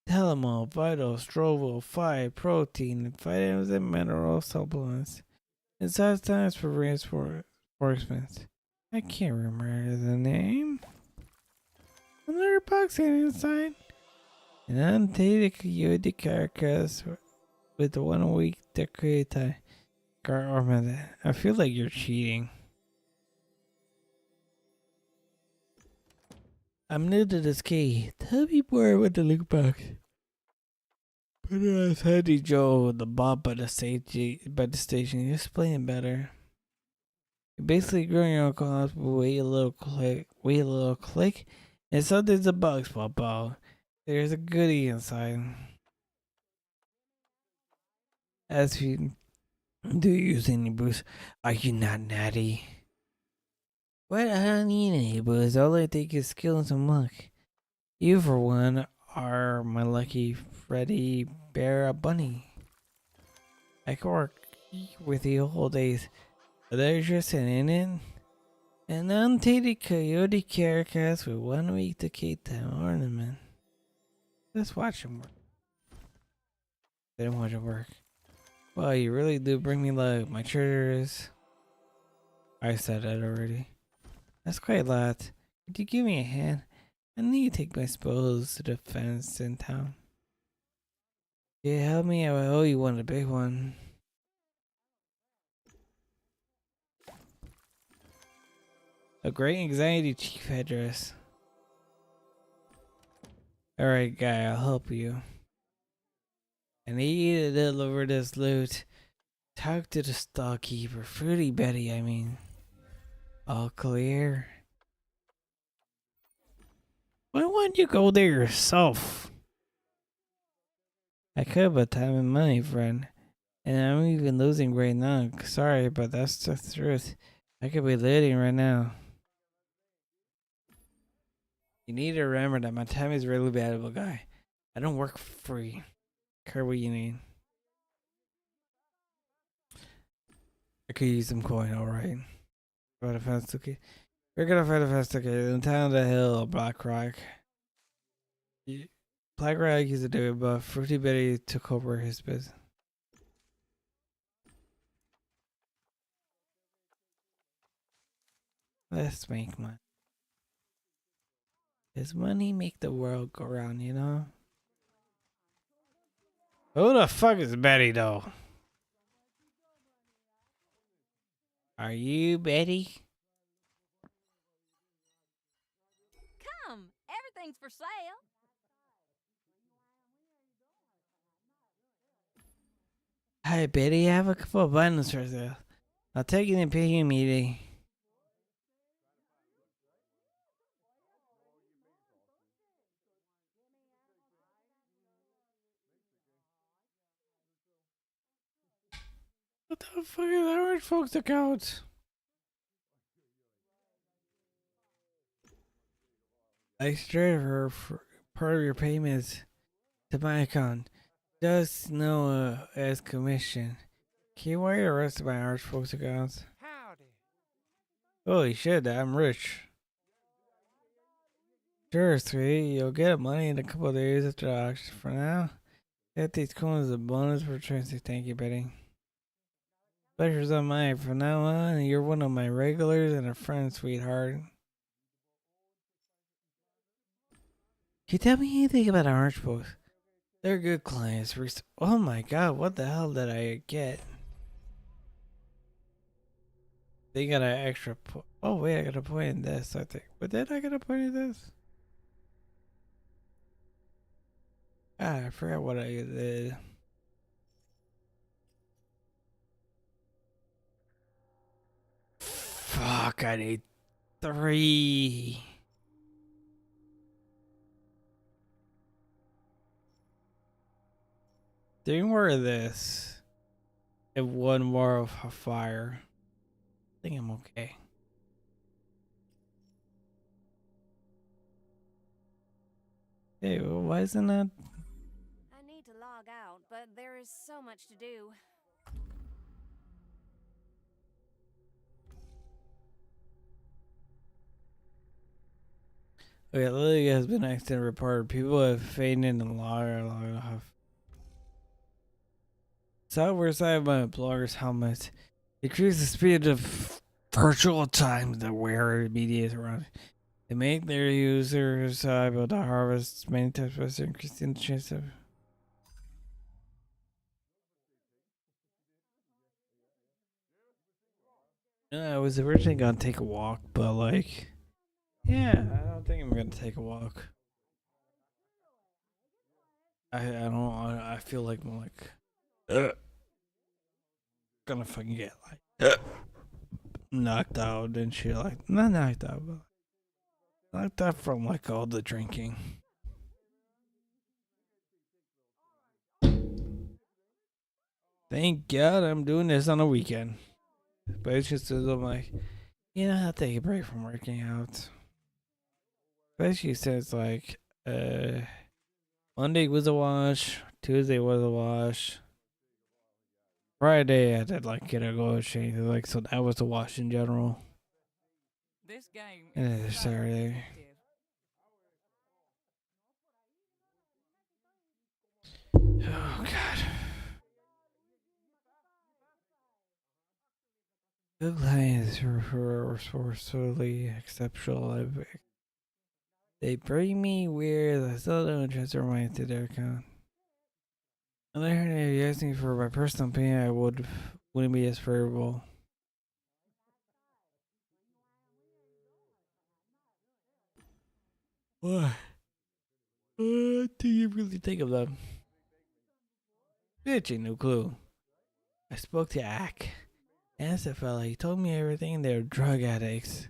Telemol, Vital, Strovo, Five, Protein, vitamins and mineral supplements. And sometimes for reinforcements. I can't remember the name. Another box inside. An untainted coyote carcass with 1 week decorated time. I feel like you're cheating. I'm new to this key. Tell me more about the look box. Put it on Handy Joe, the Bob by the station. You're playing better. You're basically growing your own calls, wait a little click, and something's a bugs pop out. There's a goodie inside. As you do you use any boost, are you not natty? What? I don't need any boost. All I take is skill and some luck. You, for one, are my lucky Freddy Bear Bunny. I can work with you all days. But there's just an in an untainted coyote carcass with 1 week to keep time ornament. Let's watch him work. Didn't watch it work. Well, you really do bring me luck. My treasure is I said that already. That's quite a lot. Could you give me a hand? I need to take my spoils to the fence in town. Yeah, help me. I owe you one, a big one. A great anxiety chief address. Alright, guy, I'll help you. I need you to deliver this loot. Talk to the storekeeper. Fruity Betty, I mean. All clear. Why wouldn't you go there yourself? I could, but time and money, friend. And I'm even losing right now. Sorry, but that's the truth. I could be looting right now. You need to remember that my time is really valuable, guy. I don't work for free. Care what you need. I could use some coin, alright. Fight a fence, okay. We're gonna fight a fence, okay. In town, the hill, Black Rock. Black Rock used to do it, but Fruity Betty took over his business. Let's make money. Does money make the world go round, you know? Who the fuck is Betty, though? Are you Betty? Come, everything's for sale. Hi, Betty. I have a couple of bundles for sale. I'll take it and pay you immediately. What the fuck is that rich folks account? I straight her for part of your payments to my account. Just know as commission. Can you wire the rest of my arch folks accounts? Howdy. Holy shit, I'm rich. Sure, sweetie. You'll get money in a couple of days after the auction. For now, get these coins as a bonus for transit. Thank you, Betty. Pleasure's on mine. From now on, you're one of my regulars and a friend, sweetheart. Can you tell me anything about orange folks? They're good clients. Oh my god, what the hell did I get? They got an extra oh wait, I got a point in this, I think. But then I got a point in this? Ah, I forgot what I did. Fuck, I need 3. Three more of this. And 1 more of a fire. I think I'm okay. Hey, well, why isn't that? I need to log out, but there is so much to do. Okay, Lily has been accident reported. People have fainted in the lawyer long enough. Software side by blogger's helmet. Decrease the speed of virtual time the wearer mediates around. They make their users able to harvest many types of increasing the chance of. I was originally gonna take a walk, but like, yeah, I don't think I'm gonna take a walk. I don't. I feel like I'm like, gonna fucking get like knocked out and shit. Like not knocked out, but knocked out from like all the drinking. Thank God I'm doing this on a weekend. But it's just as I'm like, you know, I'll take a break from working out. Especially since like Monday was a wash, Tuesday was a wash. Friday I did like get a go change, like so that was a wash in general. This game And is then so Saturday. addictive. Oh God. Good clients were forcefully exceptional. They bring me weird. I still don't transfer money to their account. On the other hand, if you ask me for my personal opinion, wouldn't be as favorable. What? What do you really think of them? Bitch, no clue. I spoke to Ack. Asked the fella. He told me everything. They're drug addicts.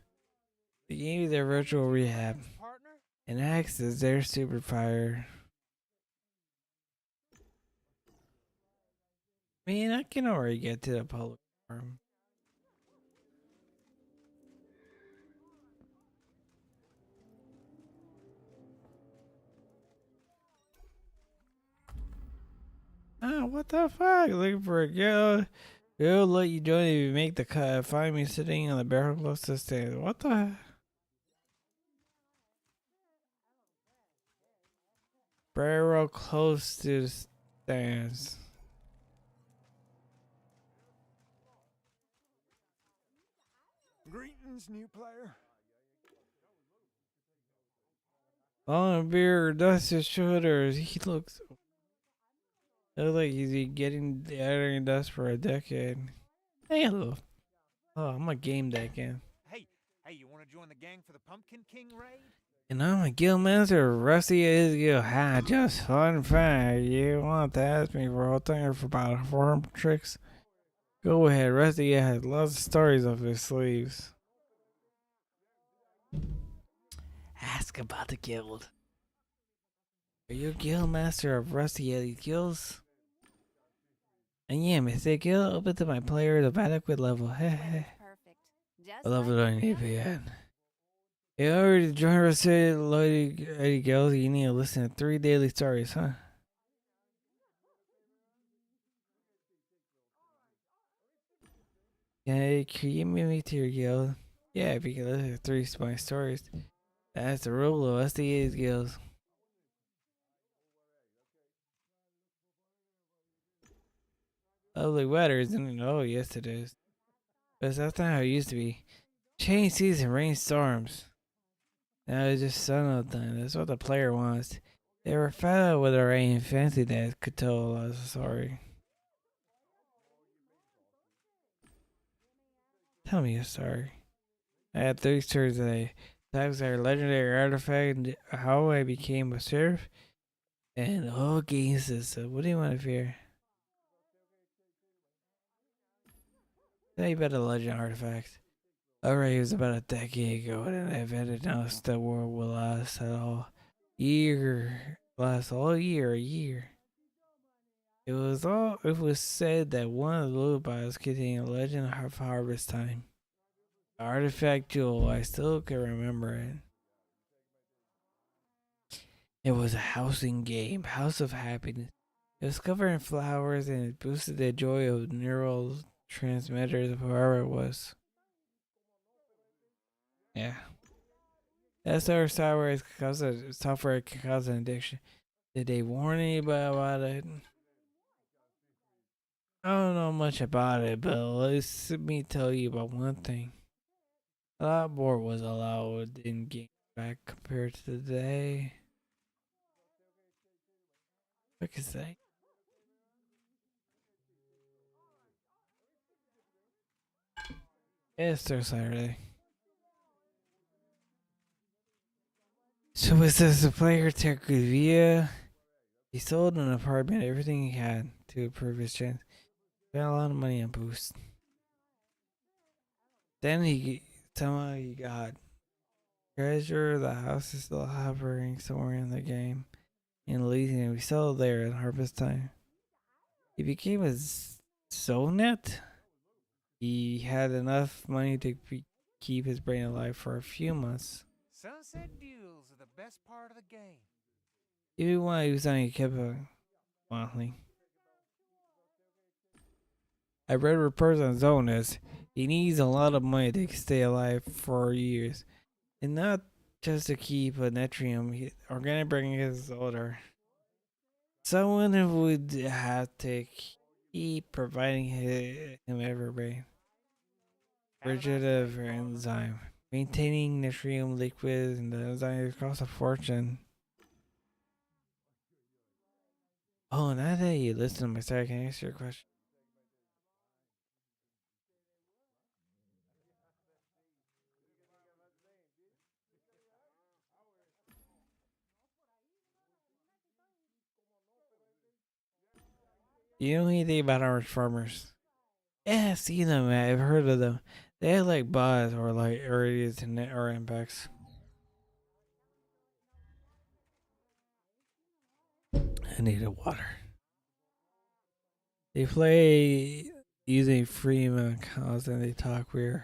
They gave me their virtual rehab. Partner? And Axe is their superfire. I mean, I can already get to the public forum. Ah, what the fuck? Looking for a girl? Girl, let you join if you make the cut. Find me sitting on the barrel close to the stairs. What the? Barrel close to the stairs. Greetings, new player. On beer, dust his shoulders. He looks like he's been gathering dust for a decade. Hey, hello. Oh, I'm a GameDec in. Hey, you want to join the gang for the Pumpkin King raid? And I'm a guildmaster, Rusty is guild. Ha, just fun fact. You want to ask me for a whole thing for about 400 tricks? Go ahead, Rusty has lots of stories up his sleeves. Ask about the guild. Are you a guildmaster of Rusty Eddie Guilds? I am. Is the guild open to my players of adequate level? Heh. Perfect. Just I love like it on the APN. In order to join Rusty Eddie Guild, you need to listen to 3 daily stories, huh? Can you move me to your guild? Yeah, if you can listen to 3 of my stories. That's the rule of SDA's guilds. Lovely weather, isn't it? Oh, yes it is. But that's not how it used to be. Change season, rainstorms. Now it's just sun all the time. That's what the player wants. They were fed up with the rain and fancy that could tell a lot of story. Tell me a story. I had 3 stories today. Tags our legendary artifact and how I became a sheriff. And the whole game system. What do you want to fear? Tell you about the legend artifact. Alright, it was about a decade ago, and I've had announced the world will last all year. Last all year, a year. It was said that one of the loot boxes contained a legend of harvest time. The artifact jewel, I still can remember it. It was a housing game, House of Happiness. It was covered in flowers and it boosted the joy of neural transmitters of whoever it was. Yeah. That's our software can cause an addiction. Did they warn anybody about it? I don't know much about it, but let me tell you about one thing. A lot more was allowed in game back compared to today. What can I say? It's still Saturday. So was this a player took via? He sold an apartment, everything he had to improve his chance. Spent a lot of money on boost. Then somehow he got treasure. The house is still hovering somewhere in the game. And leasing, we sell there at harvest time. He became a Zonet. He had enough money to keep his brain alive for a few months. Sunset deals are the best part of the game. Even while he was on, he kept modeling. I read reports on Zonas. He needs a lot of money to stay alive for years. And not just to keep a Netrium, organic bringing his older. Someone who would have to keep providing him every brain. Regenerative enzyme. Maintaining natrium liquid and the enzyme costs a fortune. Oh, now that you listen to my story, can I ask you a question? You know anything about orange farmers? Yeah, I've seen them, man. I've heard of them. They have like bugs or like areas and or impacts. I need a water. They play using free accounts and they talk weird.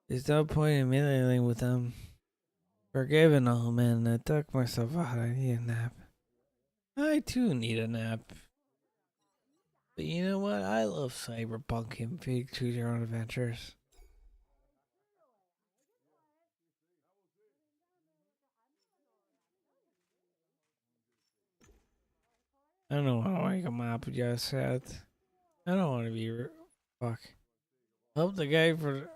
There's no point in meddling with them. Forgiven, old man. I took myself out. I need a nap. I too need a nap. But you know what? I love cyberpunk and fake choose your own adventures. I don't know how I come up just yet. I don't want to be fuck. Help the guy for.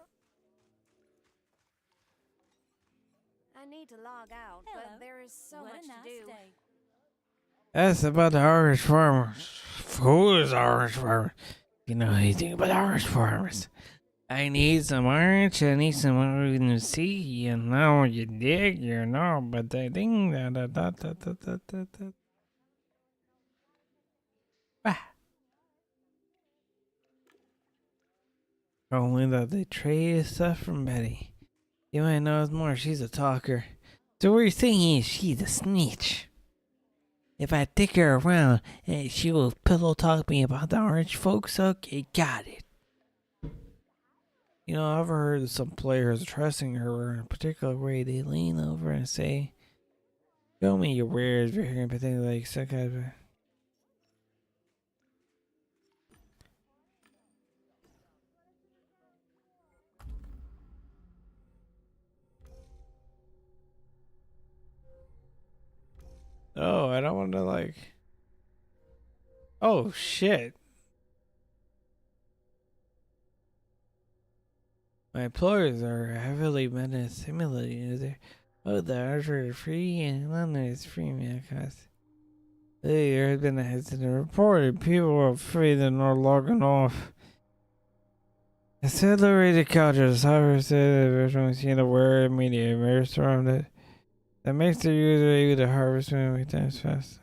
I need to log out, Hello. but there is so What much a nice to do. day. That's about the orange farmers. Who is orange farmer? You know anything about orange farmers? I need some orange. I need some orange sea. You know, you dig, you know, but the thing that. Only that they trade stuff from Betty. You might know more. She's a talker. So what you're saying is she's a snitch. If I take her around, she will pillow talk me about the orange folks. Okay, got it. You know, I've heard some players trusting her in a particular way. They lean over and say, "Show me your wares." We're hearing things like some kind of. Oh, I don't want to like. Oh shit. My employers are heavily stimulating. Oh, the hours are free and London is free, man. Cause there has been a incident reported. People are afraid they're not logging off. Accelerated cultures, however, said the version seen the word media immersed around it. That makes the user able to harvest many times faster.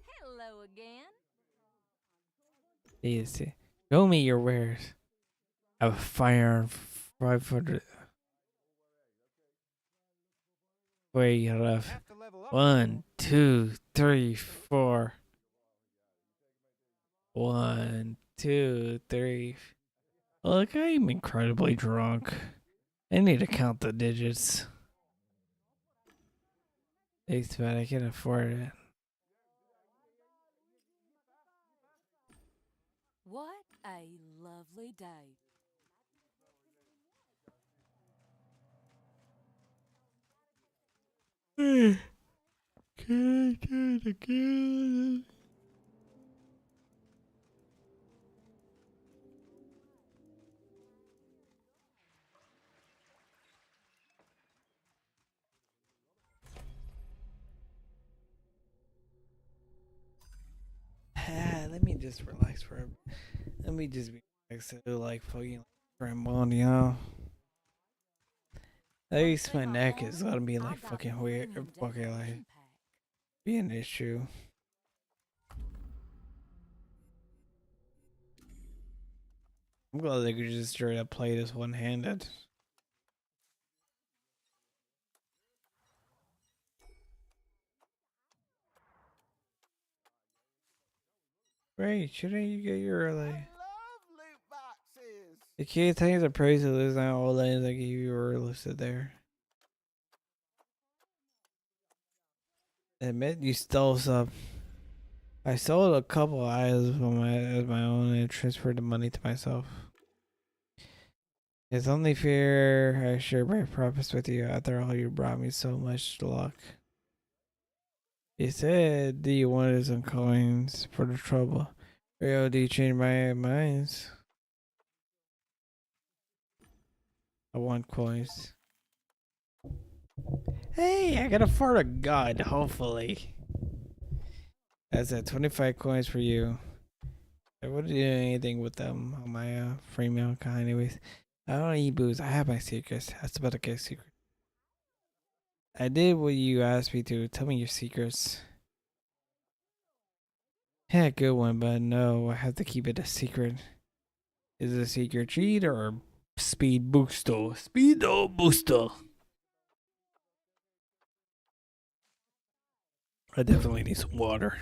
Hello again. Yes. Show me your wares. I have a firearm 500. Wait, you have Have to level up. 1, 2, 3, 4. 1, 2, 3. Look, I'm incredibly drunk. I need to count the digits. Thanks, man. I can afford it. What a lovely day. Can I do it again? Let me just relax for a bit. Let me just be relaxed. Like fucking Ramon, you know? At least my neck is gonna be like fucking weird. Fucking like be an issue. I'm glad they could just straight up play this one handed. Great, shouldn't you get your I like love loot boxes. the key things the praise of this now all that gave you were listed there. Admit you stole some. I sold a couple items on as my own and transferred the money to myself. It's only fair I share my profits with you. After all, you brought me so much luck. You said that you wanted some coins for the trouble. Yo, do you change my minds? I want coins. Hey, I got a fart a gun, hopefully. That's at 25 coins for you. I wouldn't do anything with them on my freemium account anyways. I don't eat booze. I have my secrets. That's about to get a secret. I did what you asked me to. Tell me your secrets. Yeah, good one, but no, I have to keep it a secret. Is it a secret cheat or speed booster? Speedo booster. I definitely need some water.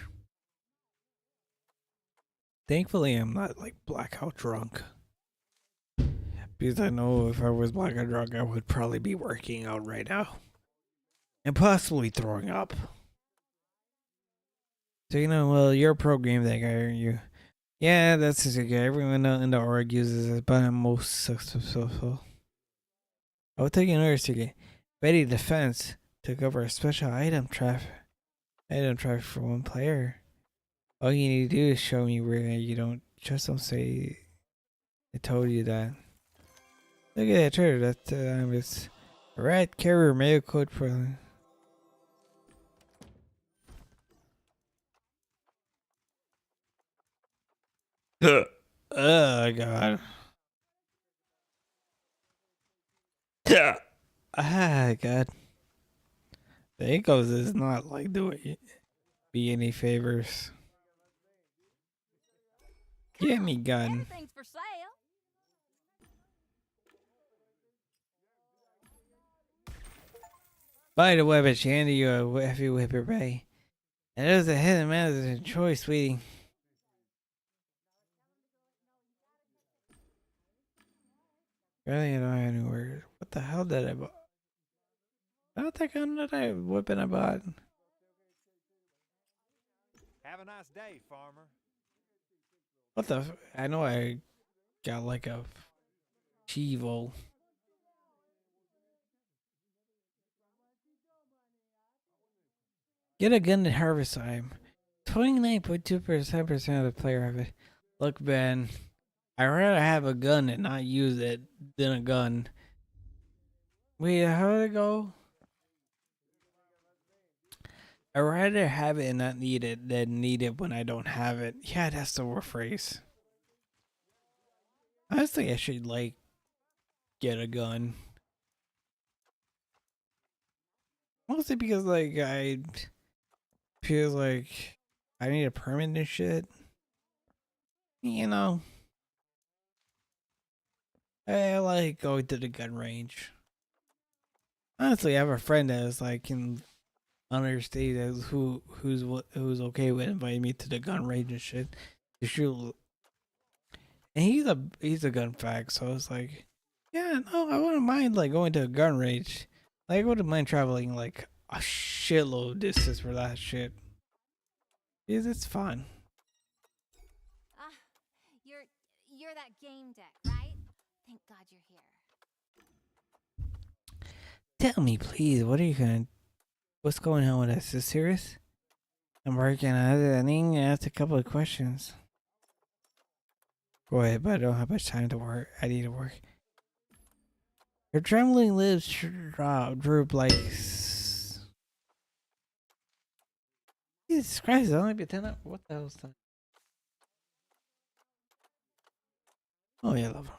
Thankfully, I'm not like blackout drunk. Because I know if I was blackout drunk, I would probably be working out right now. And possibly throwing up. So, you know, well, you're a pro game that guy, aren't you? Yeah, that's a secret. Everyone in the org uses it, but I'm most successful. I'll take another secret. Betty Defense took over a special item traffic for one player. All you need to do is show me where you don't just don't say I told you that. Look at that trailer. That it's a rat carrier mail code for. Oh god. Ah god. The Echoes is not like doing me any favors. Give me gun. Everything's for sale. By the way, but she handed you a heavy whipper bay. And it was a hidden matter choice, sweetie. Really, I don't have any words. What the hell did I buy? I don't think I'm not a weapon I bought. Have a nice day, farmer. What the? I know I got like a Chivo. Get a gun at harvest time. 29.2% of the player have it. Look, Ben, I'd rather have a gun and not use it than a gun. Wait, how did it go? I'd rather have it and not need it than need it when I don't have it. Yeah, that's the word phrase. Honestly, I should, like, get a gun. Mostly because, like, I feel like I need a permit and shit. You know. I like going to the gun range. Honestly, I have a friend that is like in understate as who's okay with inviting me to the gun range and shit to shoot. And he's a gun fag, so it's like, yeah, no, I wouldn't mind like going to a gun range. Like I wouldn't mind traveling like a shitload of distance for that shit. Because it's fun. Ah, you're that game deck, right? Thank God you're here. Tell me, please, what's going on with us? Is this serious? I'm working on it. I need to ask a couple of questions. Go ahead, but I don't have much time to work. I need to work. Your trembling lips droop like. Jesus Christ, it's only been 10 hours. What the hell is that? Oh, yeah, love her.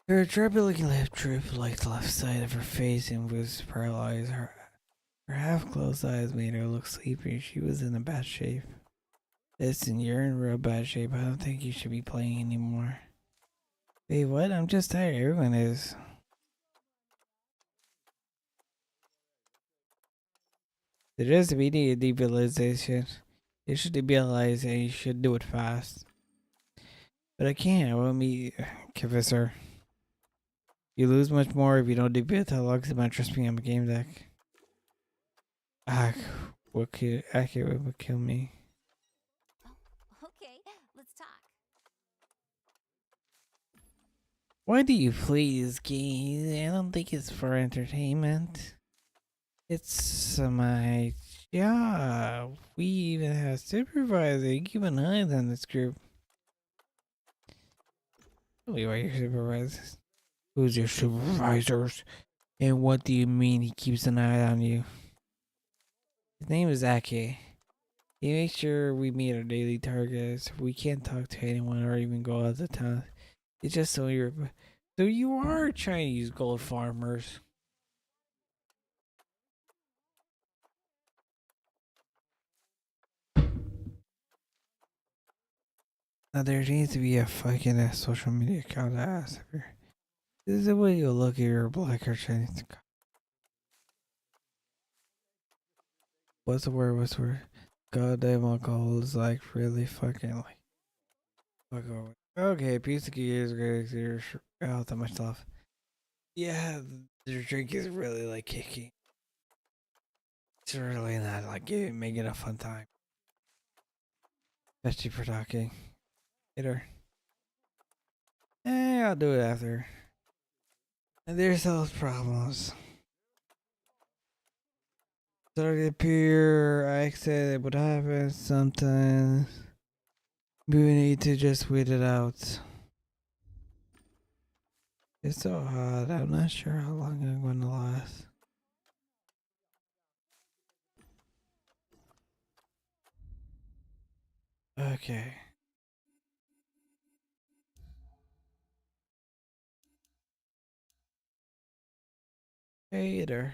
Her trembling lip drooped like the left side of her face and was paralyzed. Her half-closed eyes made her look sleepy. She was in a bad shape. Listen, you're in real bad shape. I don't think you should be playing anymore. Wait, what? I'm just tired. Everyone is. There is immediate debilization. You should debilize and you should do it fast. But I can't. I won't be Professor. You lose much more if you don't debilize my trust me, I'm a game deck. Accurate would kill me. Oh, okay, let's talk. Why do you play this game? I don't think it's for entertainment. It's my Yeah, we even have supervising. Keep an eye on this group. Tell me about your supervisors. Who's your supervisors? And what do you mean he keeps an eye on you? His name is Ake. He makes sure we meet our daily targets. We can't talk to anyone or even go out of town. It's just so you're. So you are Chinese gold farmers. Now there needs to be a fucking social media account to ask if you're. This is the way you look if you're black or Chinese. What's the word? What's the word? Goddamn alcohol is like really fucking like. Fuck over. Okay, piece of gears, great gears, out that much stuff. Yeah, the drink is really like kicking. It's really not like making it a fun time. Especially for talking. Later. I'll do it after. And there's those problems. Starting to appear, I said what happens sometimes. We need to just wait it out. It's so hot, I'm not sure how long I'm gonna last. Okay. Later.